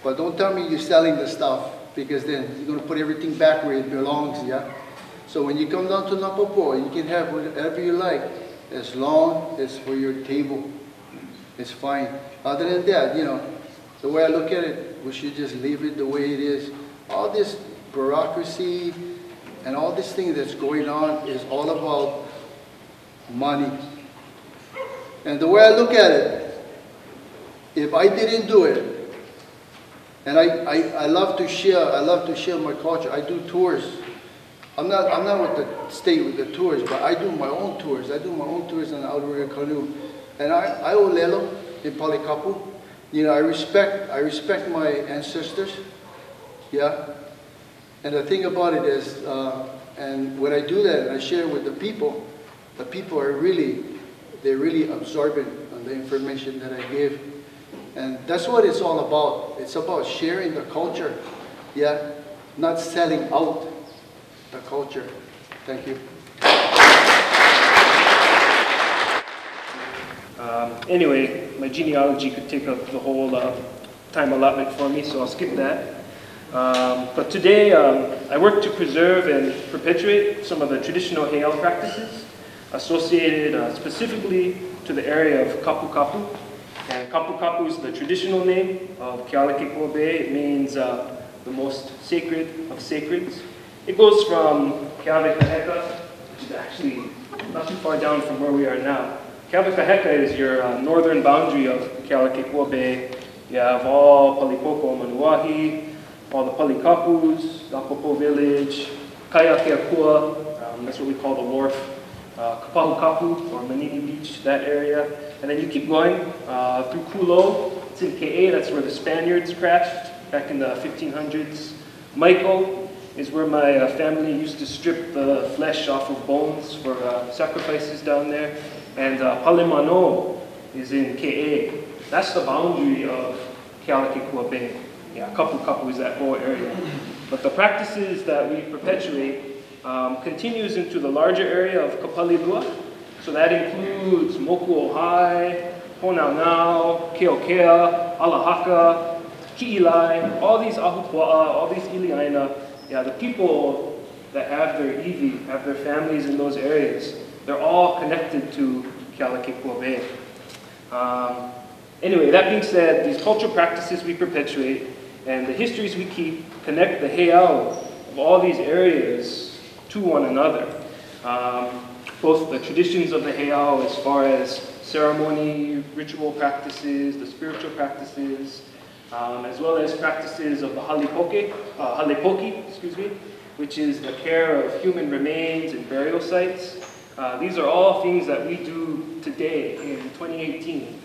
But don't tell me you're selling the stuff because then you're going to put everything back where it belongs, yeah? So when you come down to Napopo, you can have whatever you like as long as for your table. It's fine. Other than that, you know, the way I look at it, we should just leave it the way it is. All this bureaucracy and all this thing that's going on is all about money. And the way I look at it, if I didn't do it, and I love to share my culture. I do tours. I'm not with the state with the tours, but I do my own tours. I do my own tours on the outrigger canoe. And I olelo in Palikapu. You know, I respect my ancestors. Yeah. And the thing about it is, and when I do that and I share with the people are they're really absorbent on the information that I give. And that's what it's all about. It's about sharing the culture, yeah, not selling out the culture. Thank you. Anyway, my genealogy could take up the whole time allotment for me, so I'll skip that. But today, I work to preserve and perpetuate some of the traditional heiau practices associated specifically to the area of Kapu Kapu. And Kapu Kapu is the traditional name of Kealakekua Bay. It means the most sacred of sacreds. It goes from Kealakekua, which is actually not too far down from where we are now. Kealakekua is your northern boundary of Kealakekua Bay. You have all Palipoko Manuahi, all the Palikapus, Napopo Village, Kealakekua, that's what we call the wharf, Kapahu Kapu, or Manini Beach, that area. And then you keep going through Kulo. It's in Ke'e, that's where the Spaniards crashed back in the 1500s. Maiko is where my family used to strip the flesh off of bones for sacrifices down there. And Palemano is in Ke'e. That's the boundary of Kealakekua Bay. Yeah, Kapu is that whole area. But the practices that we perpetuate continues into the larger area of Kapalilua. So that includes Moku Ohai, Honaunau, Keokea, Alahaka, Ki'ilai, all these Ahupua'a, all these Iliaina. Yeah, the people that have their iwi, have their families in those areas, they're all connected to Kealakekua Bay. Anyway, that being said, these cultural practices we perpetuate and the histories we keep connect the heiau of all these areas to one another. Both the traditions of the heiau as far as ceremony, ritual practices, the spiritual practices, as well as practices of the halepoki, which is the care of human remains and burial sites. These are all things that we do today in 2018.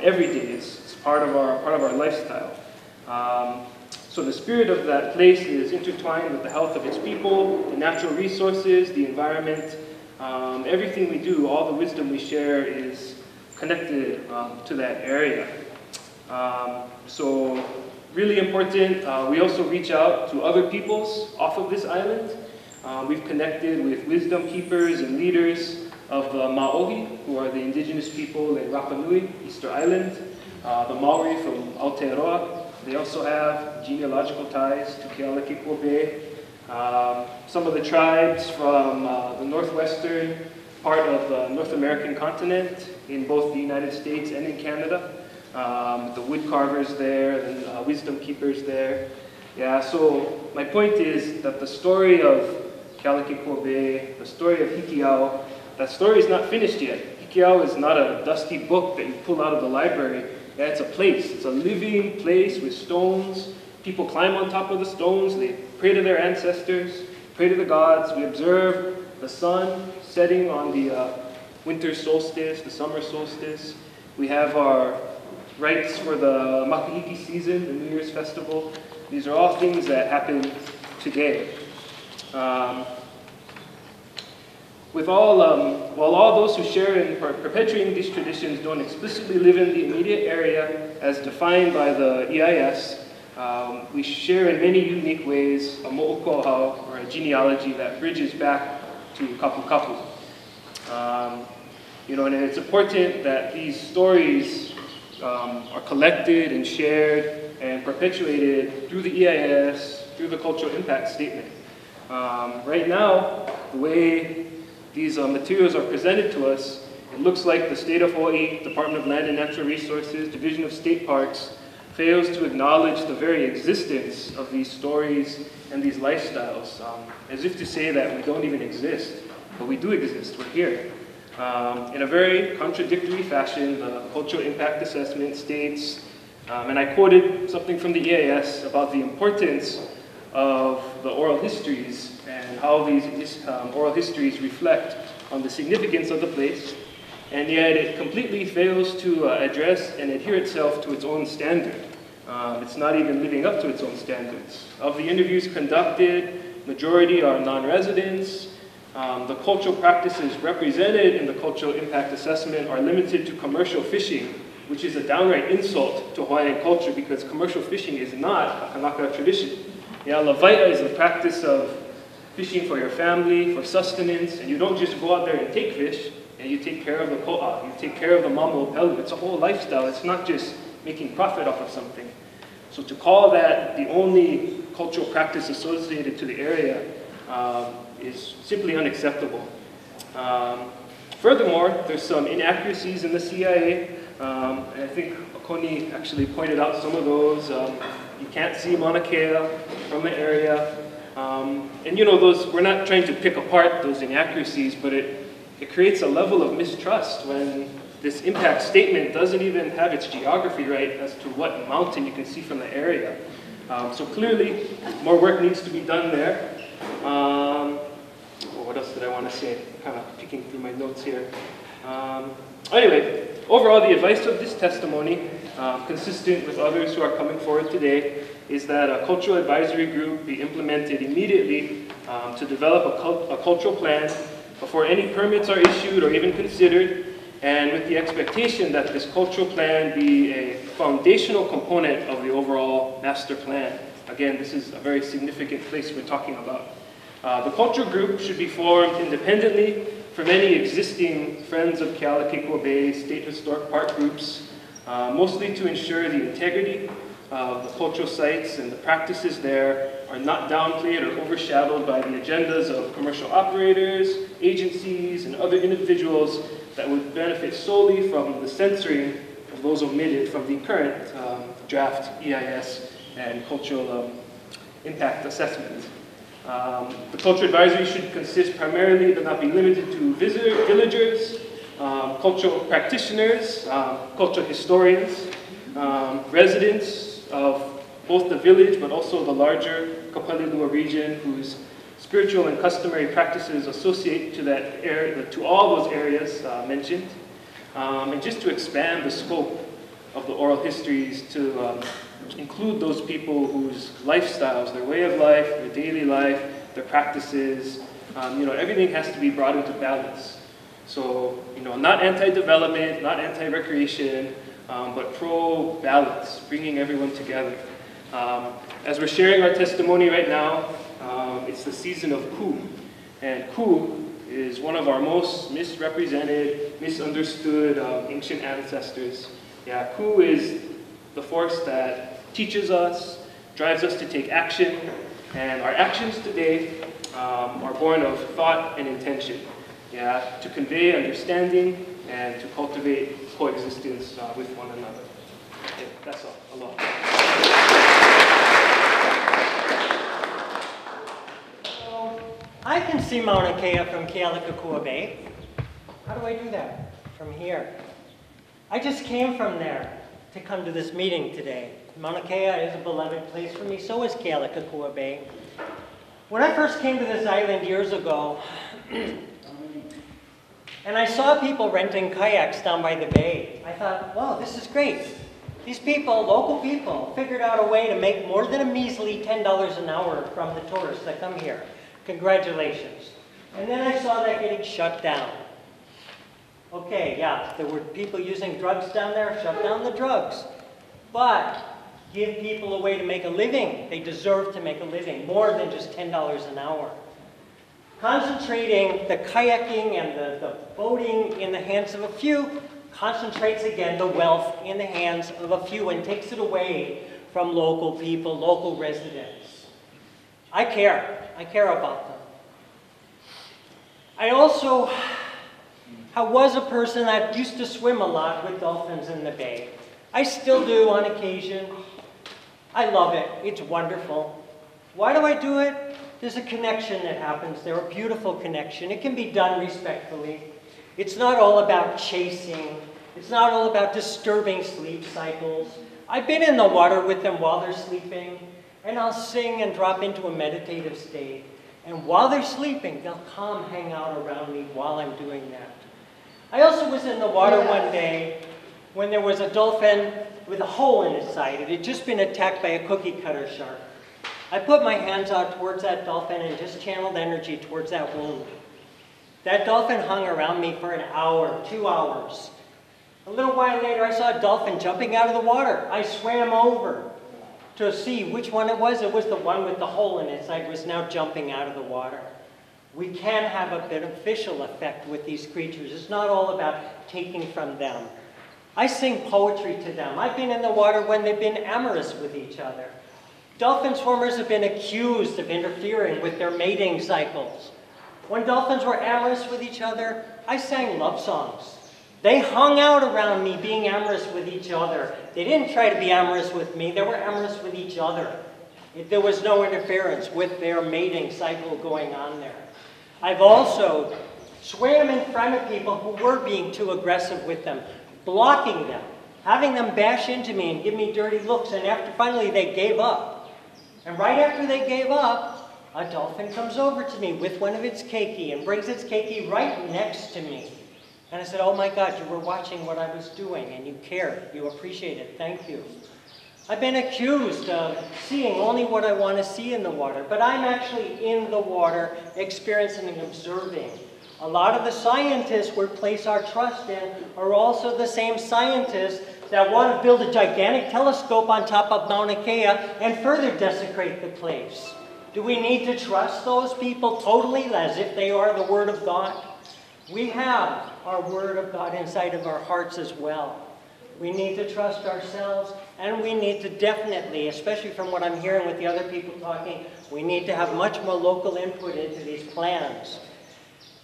Every day, it's part of our lifestyle. So the spirit of that place is intertwined with the health of its people, the natural resources, the environment. Everything we do, all the wisdom we share is connected to that area. So really important, we also reach out to other peoples off of this island. We've connected with wisdom keepers and leaders of the Maohi, who are the indigenous people in Rapa Nui, Easter Island, the Maori from Aotearoa. They also have genealogical ties to Kealakekua Bay. Some of the tribes from the northwestern part of the North American continent, in both the United States and in Canada. The wood carvers there, the wisdom keepers there. Yeah, so my point is that the story of Kealakekua Bay, the story of Hikiau, that story is not finished yet. Hikiau is not a dusty book that you pull out of the library. Yeah, it's a place. It's a living place with stones. People climb on top of the stones. They pray to their ancestors, pray to the gods. We observe the sun setting on the winter solstice, the summer solstice. We have our rites for the Makahiki season, the New Year's festival. These are all things that happen today. While all those who share in perpetuating these traditions don't explicitly live in the immediate area as defined by the EIS, we share in many unique ways a mo'okohau, or a genealogy that bridges back to kapu kapu. And it's important that these stories are collected and shared and perpetuated through the EIS, through the cultural impact statement. Right now, the way these materials are presented to us, it looks like the State of Hawaii, Department of Land and Natural Resources, Division of State Parks, fails to acknowledge the very existence of these stories and these lifestyles, as if to say that we don't even exist. But we do exist, we're here. In a very contradictory fashion, the cultural impact assessment states, and I quoted something from the EIS about the importance of the oral histories and how these oral histories reflect on the significance of the place, and yet it completely fails to address and adhere itself to its own standard. It's not even living up to its own standards. Of the interviews conducted, majority are non-residents. The cultural practices represented in the cultural impact assessment are limited to commercial fishing, which is a downright insult to Hawaiian culture because commercial fishing is not a Kanaka tradition. Yeah, Lawaia is the practice of fishing for your family, for sustenance, and you don't just go out there and take fish, and you take care of the ko'a, you take care of the mamo pelu. It's a whole lifestyle. It's not just making profit off of something. So to call that the only cultural practice associated to the area is simply unacceptable. Furthermore, there's some inaccuracies in the CIA, and I think Akoni actually pointed out some of those. You can't see Mauna Kea from the area. And those, we're not trying to pick apart those inaccuracies, but it creates a level of mistrust when this impact statement doesn't even have its geography right as to what mountain you can see from the area. So clearly, more work needs to be done there. What else did I want to say? Kind of picking through my notes here. Anyway, overall, the advice of this testimony, consistent with others who are coming forward today, is that a cultural advisory group be implemented immediately to develop a cultural plan before any permits are issued or even considered, and with the expectation that this cultural plan be a foundational component of the overall master plan. Again, this is a very significant place we're talking about. The cultural group should be formed independently from any existing Friends of Kealakekua Bay State Historic Park groups, mostly to ensure the integrity of the cultural sites and the practices there are not downplayed or overshadowed by the agendas of commercial operators, agencies, and other individuals that would benefit solely from the censoring of those omitted from the current draft EIS and cultural impact assessment. The cultural advisory should consist primarily, but not be limited to, villagers, cultural practitioners, cultural historians, residents of both the village but also the larger Kapalilua region, whose spiritual and customary practices associate to that area, to all those areas mentioned, and just to expand the scope of the oral histories to include those people whose lifestyles, their way of life, their daily life, their practices, everything has to be brought into balance. So, not anti-development, not anti-recreation, but pro-balance, bringing everyone together. As we're sharing our testimony right now, it's the season of Ku. And Ku is one of our most misrepresented, misunderstood ancient ancestors. Yeah, Ku is the force that teaches us, drives us to take action, and our actions today are born of thought and intention. Yeah, to convey understanding and to cultivate coexistence with one another. Yeah, that's all. Aloha. I can see Mauna Kea from Kealakekua Bay. How do I do that? From here. I just came from there to come to this meeting today. Mauna Kea is a beloved place for me, so is Kealakekua Bay. When I first came to this island years ago, and I saw people renting kayaks down by the bay, I thought, wow, this is great. These people, local people, figured out a way to make more than a measly $10 an hour from the tourists that come here. Congratulations. And then I saw that getting shut down. Okay, yeah, there were people using drugs down there, shut down the drugs. But give people a way to make a living. They deserve to make a living, more than just $10 an hour. Concentrating the kayaking and the boating in the hands of a few concentrates again the wealth in the hands of a few and takes it away from local people, local residents. I care about them. I was a person that used to swim a lot with dolphins in the bay. I still do on occasion. I love it. It's wonderful. Why do I do it? There's a connection that happens there, a beautiful connection. It can be done respectfully. It's not all about chasing. It's not all about disturbing sleep cycles. I've been in the water with them while they're sleeping, and I'll sing and drop into a meditative state. And while they're sleeping, they'll come hang out around me while I'm doing that. I also was in the water one day when there was a dolphin with a hole in its side. It had just been attacked by a cookie cutter shark. I put my hands out towards that dolphin and just channeled energy towards that wound. That dolphin hung around me for an hour, 2 hours. A little while later, I saw a dolphin jumping out of the water. I swam over to see which one it was. It was the one with the hole in its side, was now jumping out of the water. We can have a beneficial effect with these creatures. It's not all about taking from them. I sing poetry to them. I've been in the water when they've been amorous with each other. Dolphin swimmers have been accused of interfering with their mating cycles. When dolphins were amorous with each other, I sang love songs. They hung out around me being amorous with each other. They didn't try to be amorous with me, they were amorous with each other. There was no interference with their mating cycle going on there. I've also swam in front of people who were being too aggressive with them, blocking them, having them bash into me and give me dirty looks, and after finally they gave up. And right after they gave up, a dolphin comes over to me with one of its keiki and brings its keiki right next to me. And I said, oh my God, you were watching what I was doing and you cared, you appreciated, thank you. I've been accused of seeing only what I want to see in the water, but I'm actually in the water, experiencing and observing A lot of the scientists we place our trust in are also the same scientists that want to build a gigantic telescope on top of Mauna Kea and further desecrate the place. Do we need to trust those people totally as if they are the Word of God? We have our Word of God inside of our hearts as well. We need to trust ourselves, and we need to definitely, especially from what I'm hearing with the other people talking, we need to have much more local input into these plans.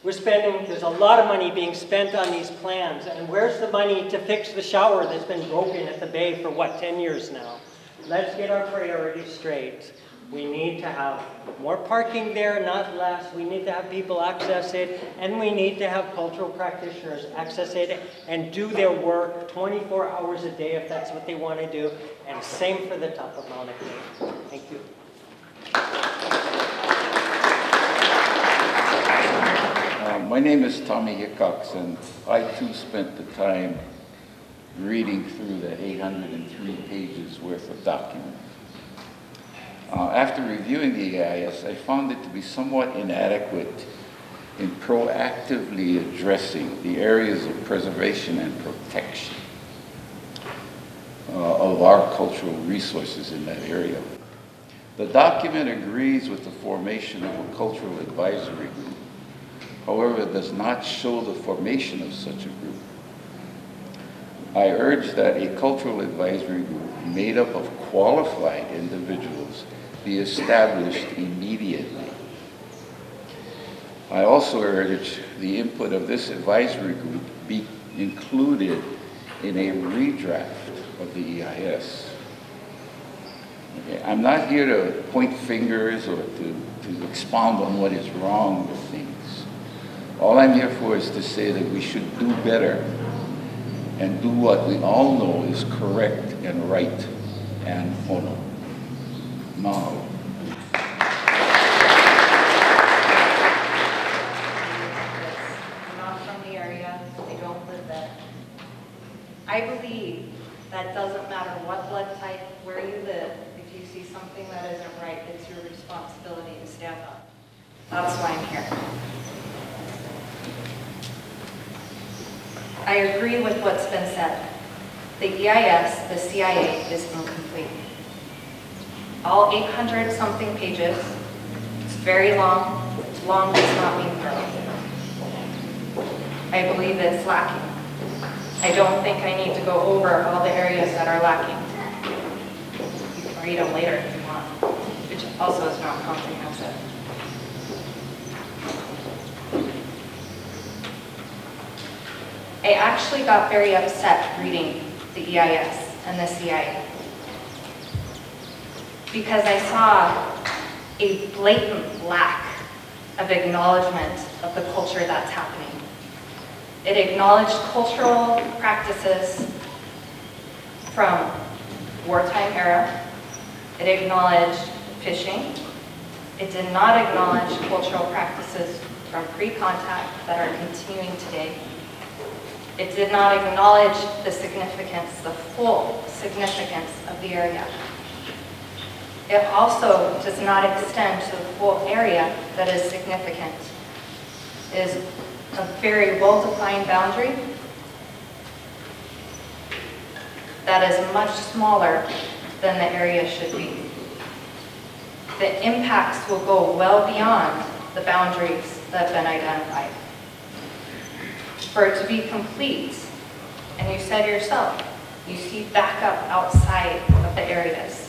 There's a lot of money being spent on these plans, and where's the money to fix the shower that's been broken at the bay for, 10 years now? Let's get our priorities straight. We need to have more parking there, not less. We need to have people access it, and we need to have cultural practitioners access it and do their work 24 hours a day if that's what they want to do, and same for the top of Mauna Kea. Thank you. My name is Tommy Hickox, and I too spent the time reading through the 803 pages worth of documents. After reviewing the EIS, I found it to be somewhat inadequate in proactively addressing the areas of preservation and protection of our cultural resources in that area. The document agrees with the formation of a cultural advisory group. However, it does not show the formation of such a group. I urge that a cultural advisory group made up of qualified individuals be established immediately. I also urge the input of this advisory group be included in a redraft of the EIS. Okay, I'm not here to point fingers or to expound on what is wrong with things. All I'm here for is to say that we should do better and do what we all know is correct and right and hono. Mahalo. I'm not from the area, I don't live there. I believe that doesn't matter what blood type, where you live, if you see something that isn't right, it's your responsibility to stand up. That's why I'm here. I agree with what's been said. The EIS, the CIA, is incomplete. All 800-something pages, it's very long. Long does not mean thorough. I believe it's lacking. I don't think I need to go over all the areas that are lacking. You can read them later if you want, which also is not comprehensive. I actually got very upset reading the EIS and the CIA because I saw a blatant lack of acknowledgement of the culture that's happening. It acknowledged cultural practices from wartime era. It acknowledged fishing. It did not acknowledge cultural practices from pre-contact that are continuing today. It did not acknowledge the significance, the full significance of the area. It also does not extend to the full area that is significant. It is a very well-defined boundary that is much smaller than the area should be. The impacts will go well beyond the boundaries that have been identified. For it to be complete, and you said yourself, you see backup outside of the areas.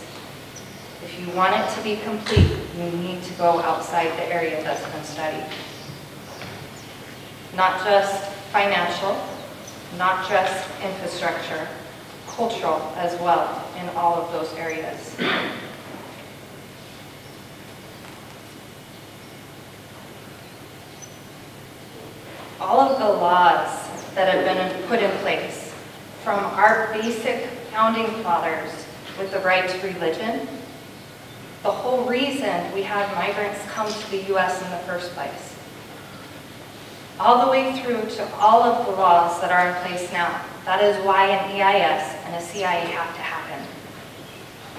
If you want it to be complete, you need to go outside the area that's been studied. Not just financial, not just infrastructure, cultural as well in all of those areas. All of the laws that have been put in place, from our basic founding fathers with the right to religion, the whole reason we had migrants come to the U.S. in the first place, all the way through to all of the laws that are in place now. That is why an EIS and a CIA have to happen.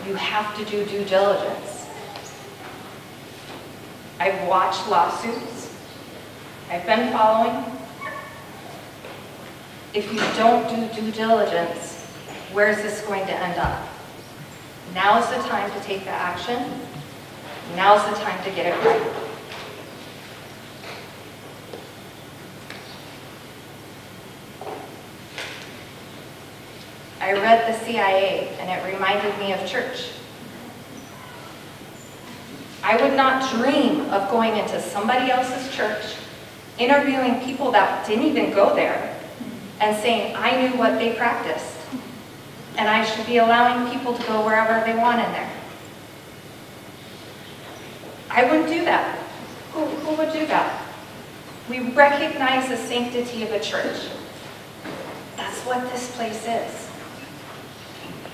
You have to do due diligence. I've watched lawsuits I've been following. If you don't do due diligence, where's this going to end up? Now's the time to take the action. Now's the time to get it right. I read the CIA and it reminded me of church. I would not dream of going into somebody else's church, interviewing people that didn't even go there, and saying I knew what they practiced, and I should be allowing people to go wherever they want in there. I wouldn't do that. Who would do that? We recognize the sanctity of a church. That's what this place is.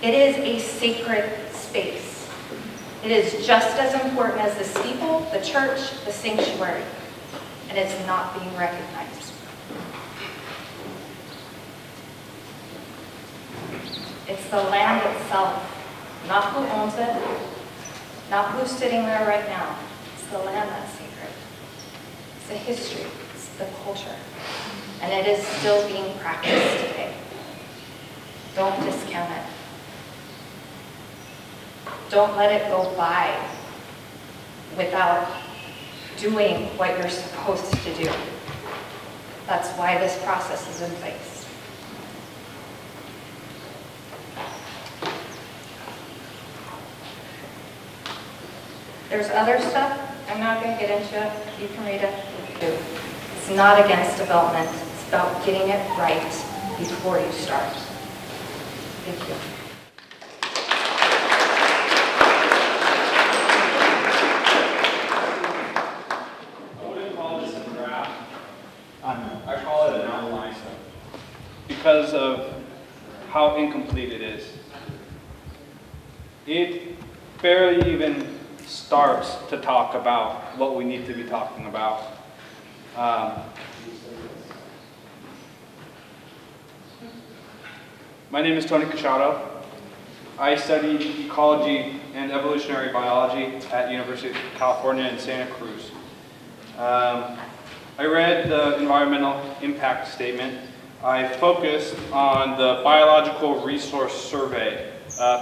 It is a sacred space. It is just as important as the steeple, the church, the sanctuary, and it's not being recognized. It's the land itself, not who owns it, not who's sitting there right now. It's the land that's sacred. It's the history, it's the culture, and it is still being practiced today. Don't discount it. Don't let it go by without doing what you're supposed to do. That's why this process is in place. There's other stuff. I'm not going to get into it. You can read it. It's not against development. It's about getting it right before you start. Thank you. I call it an outline because of how incomplete it is. It barely even starts to talk about what we need to be talking about. My name is Tony Cachado. I study ecology and evolutionary biology at University of California in Santa Cruz. I read the environmental impact statement. I focused on the biological resource survey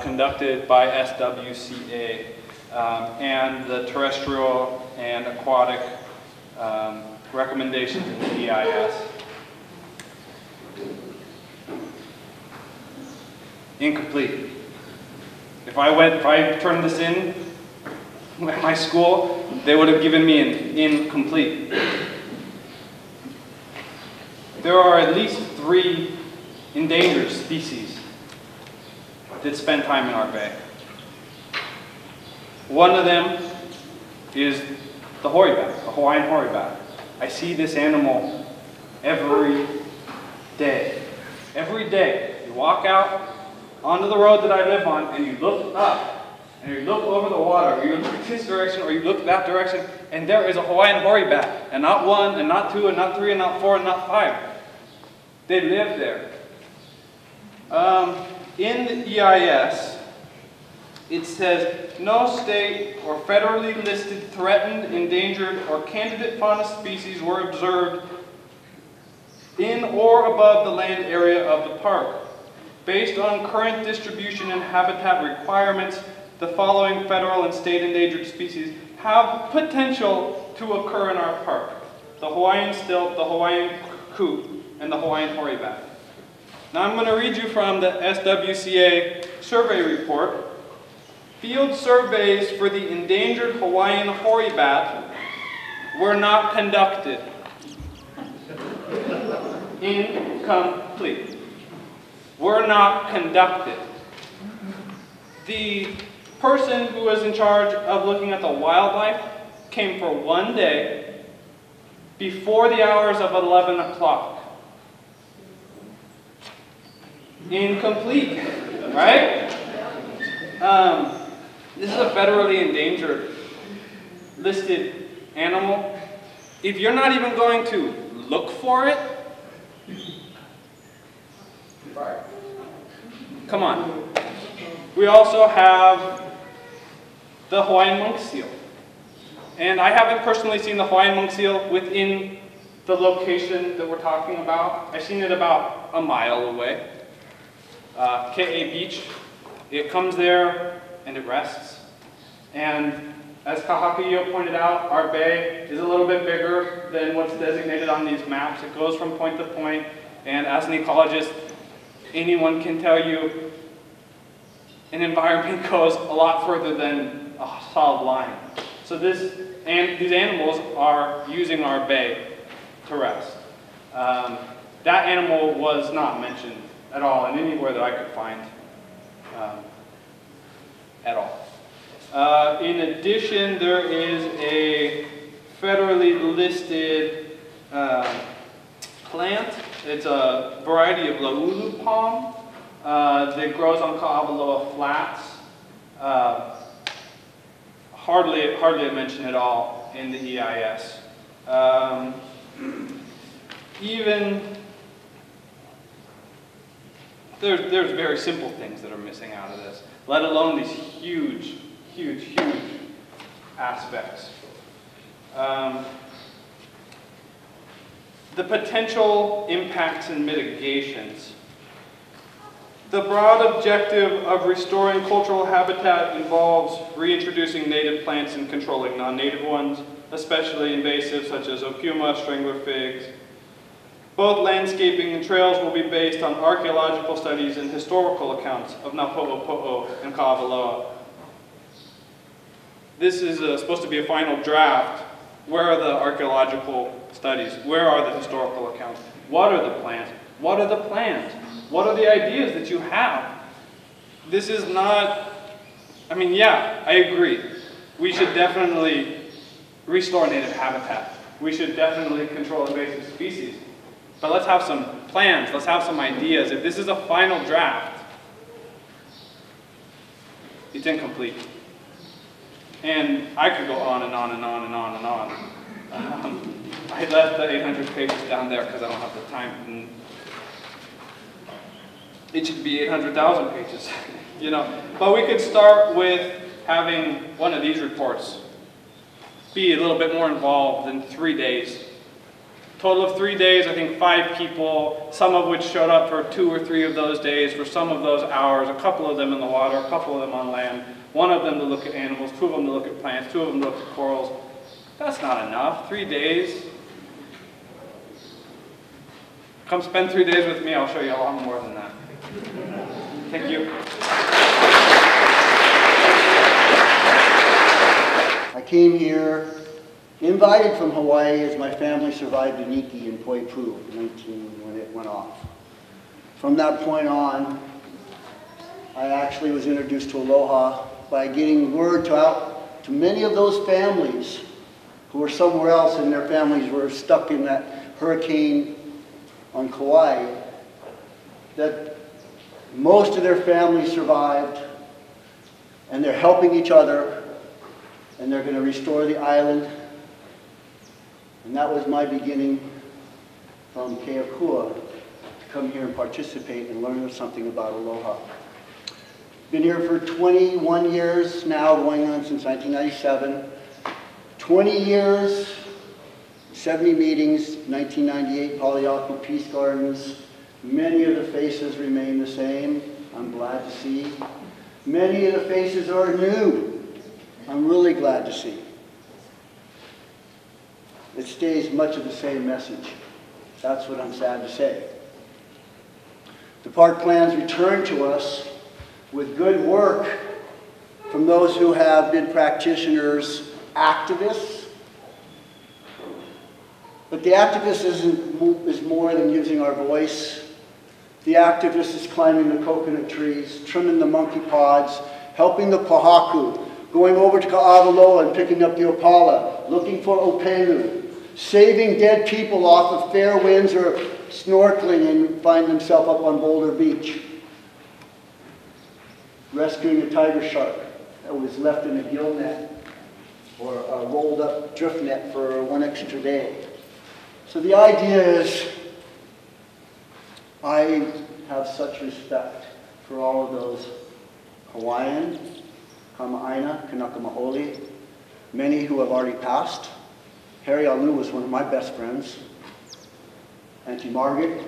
conducted by SWCA and the terrestrial and aquatic recommendations in the EIS. Incomplete. If I turned this in at my school, they would have given me an incomplete. There are at least 3 endangered species that spend time in our bay. One of them is the hoary bat, the Hawaiian hoary bat. I see this animal every day. Every day. You walk out onto the road that I live on and you look up and you look over the water, or you look this direction or you look that direction, and there is a Hawaiian hoary bat. And not 1, and not 2, and not 3, and not 4, and not 5. They live there. In the EIS, it says, no state or federally listed threatened, endangered, or candidate fauna species were observed in or above the land area of the park. Based on current distribution and habitat requirements, the following federal and state endangered species have potential to occur in our park: the Hawaiian stilt, the Hawaiian coot, and the Hawaiian hoary bat. Now I'm going to read you from the SWCA survey report. Field surveys for the endangered Hawaiian hoary bat were not conducted. Incomplete. Were not conducted. The person who was in charge of looking at the wildlife came for 1 day before the hours of 11 o'clock. Incomplete, right? This is a federally endangered listed animal. If you're not even going to look for it, come on. We also have the Hawaiian monk seal. And I haven't personally seen the Hawaiian monk seal within the location that we're talking about. I've seen it about a mile away. Ke'e Beach, it comes there and it rests. And as Kahakaio pointed out, our bay is a little bit bigger than what's designated on these maps. It goes from point to point, and as an ecologist, anyone can tell you an environment goes a lot further than a solid line. So these animals are using our bay to rest. That animal was not mentioned at all in anywhere that I could find at all. In addition, there is a federally listed plant. It's a variety of laulu palm that grows on Ka'avaloa Flats. Hardly a mention at all in the EIS. There's very simple things that are missing out of this, let alone these huge aspects. The potential impacts and mitigations. The broad objective of restoring cultural habitat involves reintroducing native plants and controlling non-native ones, especially invasive such as okuma, strangler figs. Both landscaping and trails will be based on archaeological studies and historical accounts of Napo'opo'o and Ka'avaloa. This is supposed to be a final draft. Where are the archaeological studies? Where are the historical accounts? What are the plans? What are the plans? What are the ideas that you have? This is not, I mean, yeah, I agree. We should definitely restore native habitat. We should definitely control invasive species. But let's have some plans, let's have some ideas. If this is a final draft, it's incomplete. And I could go on and on and on and on and on. I left the 800 pages down there because I don't have the time. And it should be 800,000 pages, you know. But we could start with having one of these reports be a little bit more involved than 3 days. Total of 3 days, I think 5 people, some of which showed up for 2 or 3 of those days, for some of those hours, a couple of them in the water, a couple of them on land, one of them to look at animals, 2 of them to look at plants, 2 of them to look at corals. That's not enough, 3 days. Come spend 3 days with me, I'll show you a lot more than that. Thank you. I came here invited from Hawaii as my family survived an Iki in Poipu when it went off. From that point on, I actually was introduced to Aloha by getting word out to many of those families who were somewhere else and their families were stuck in that hurricane on Kauai, that most of their families survived and they're helping each other and they're going to restore the island. And that was my beginning from Kealakekua to come here and participate and learn something about Aloha. Been here for 21 years now, going on since 1997. 20 years, 70 meetings, 1998 Poliaku Peace Gardens. Many of the faces remain the same, I'm glad to see. Many of the faces are new, I'm really glad to see. It stays much of the same message. That's what I'm sad to say. The park plans return to us with good work from those who have been practitioners, activists. But the activist is more than using our voice. The activist is climbing the coconut trees, trimming the monkey pods, helping the pahaku, going over to Ka'avaloa and picking up the opala, looking for opelu, saving dead people off of fair winds or snorkeling and find themselves up on Boulder Beach, rescuing a tiger shark that was left in a gill net or a rolled up drift net for 1 extra day. So the idea is, I have such respect for all of those Hawaiian, Kama'aina, Kanaka Ma'oli, many who have already passed. Harry Alu was one of my best friends. Auntie Margaret,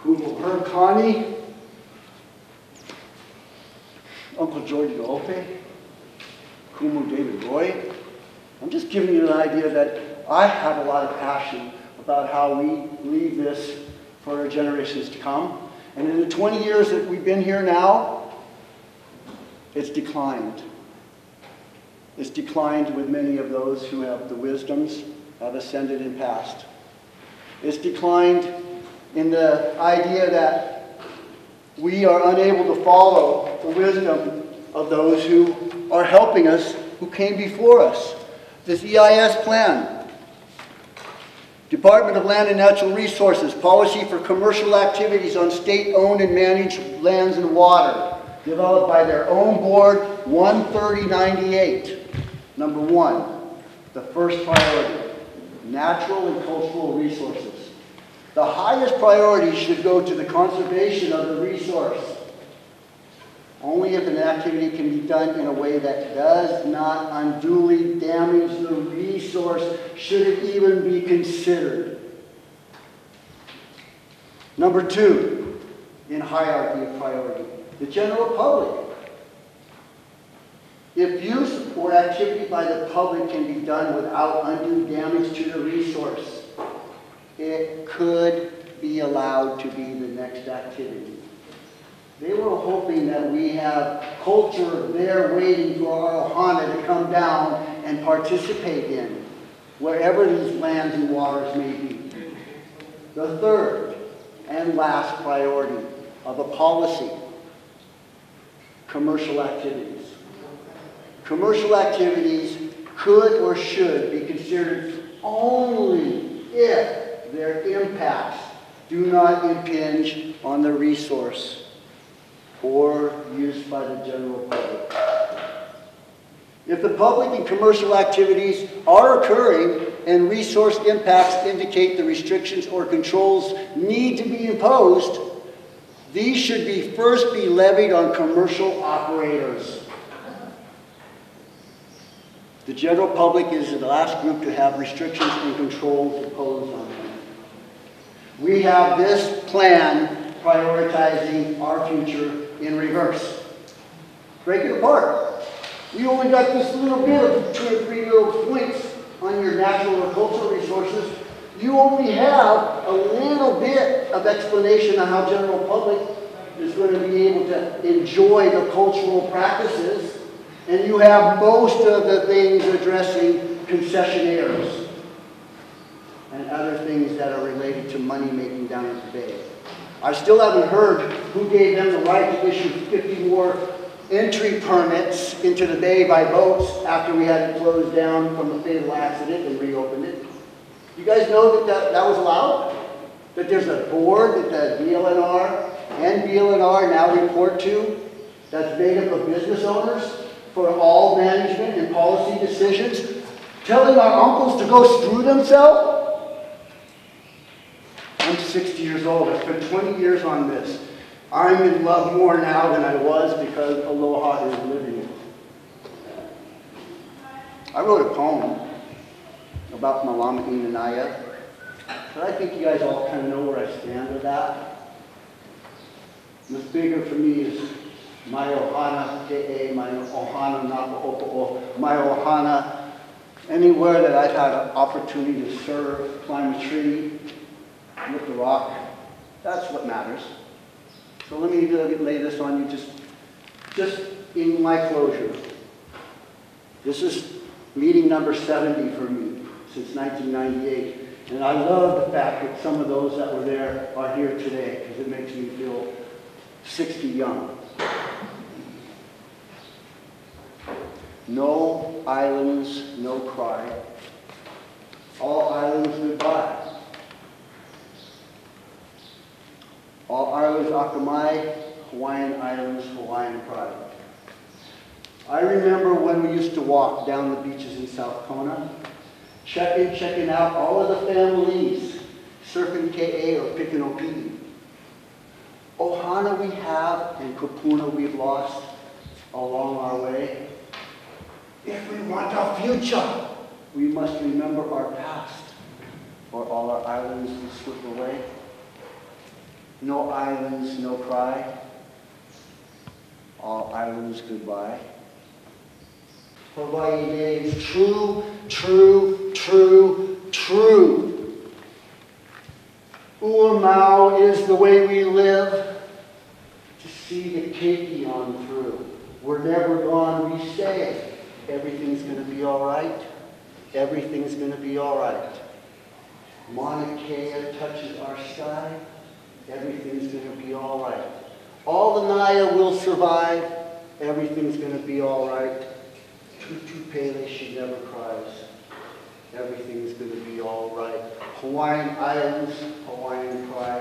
Kumu Herb Connie, Uncle George Ope, Kumu David Roy. I'm just giving you an idea that I have a lot of passion about how we leave this for our generations to come. And in the 20 years that we've been here now, it's declined. It's declined with many of those who have the wisdoms, have ascended and passed. It's declined in the idea that we are unable to follow the wisdom of those who are helping us, who came before us. This EIS plan, Department of Land and Natural Resources, Policy for Commercial Activities on State-Owned and Managed Lands and Water, developed by their own board, 13098. Number one, the first priority, natural and cultural resources. The highest priority should go to the conservation of the resource. Only if an activity can be done in a way that does not unduly damage the resource should it even be considered. Number two, in hierarchy of priority, the general public. If use or activity by the public can be done without undue damage to the resource, it could be allowed to be the next activity. They were hoping that we have culture there waiting for our ohana to come down and participate in, wherever these lands and waters may be. The third and last priority of a policy, commercial activities. Commercial activities could or should be considered only if their impacts do not impinge on the resource or used by the general public. If the public and commercial activities are occurring and resource impacts indicate the restrictions or controls need to be imposed, these should first be levied on commercial operators. The general public is the last group to have restrictions and controls imposed on them. We have this plan prioritizing our future in reverse. Break it apart. You only got this little bit of 2 or 3 little points on your natural or cultural resources. You only have a little bit of explanation on how general public is going to be able to enjoy the cultural practices. And you have most of the things addressing concessionaires and other things that are related to money making down at the bay. I still haven't heard who gave them the right to issue 50 more entry permits into the bay by boats after we had it closed down from a fatal accident and reopened it. You guys know that was allowed? That there's a board that the DLNR and BLNR now report to that's made up of business owners for all management and policy decisions, telling our uncles to go screw themselves? I'm 60 years old. I spent 20 years on this. I'm in love more now than I was because Aloha is living it. I wrote a poem about Malama Inanaya, but I think you guys all kind of know where I stand with that. What's bigger for me is my ohana ke'e, my ohana naka'opo'o, my ohana, anywhere that I've had an opportunity to serve, climb a tree, lift a rock, that's what matters. So let me lay this on you just in my closure. This is meeting number 70 for me since 1998. And I love the fact that some of those that were there are here today because it makes me feel 60 young. No islands, no cry. All islands goodbye. All islands akamai, Hawaiian islands, Hawaiian pride. I remember when we used to walk down the beaches in South Kona, checking out all of the families, surfing Ke'e or picking opi'i. Ohana we have and kupuna we've lost along our way. If we want our future, we must remember our past. or all our islands will slip away. No islands, no cry. All islands, goodbye. Hawaii Day is true, true, true, true. Uamau is the way we live to see the keiki on through. We're never gone, we stay. Everything's going to be all right. Everything's going to be all right. Mauna Kea touches our sky. Everything's going to be all right. All the Naya will survive. Everything's going to be all right. Tutu Pele, she never cries. Everything's going to be all right. Hawaiian Islands, Hawaiian pride.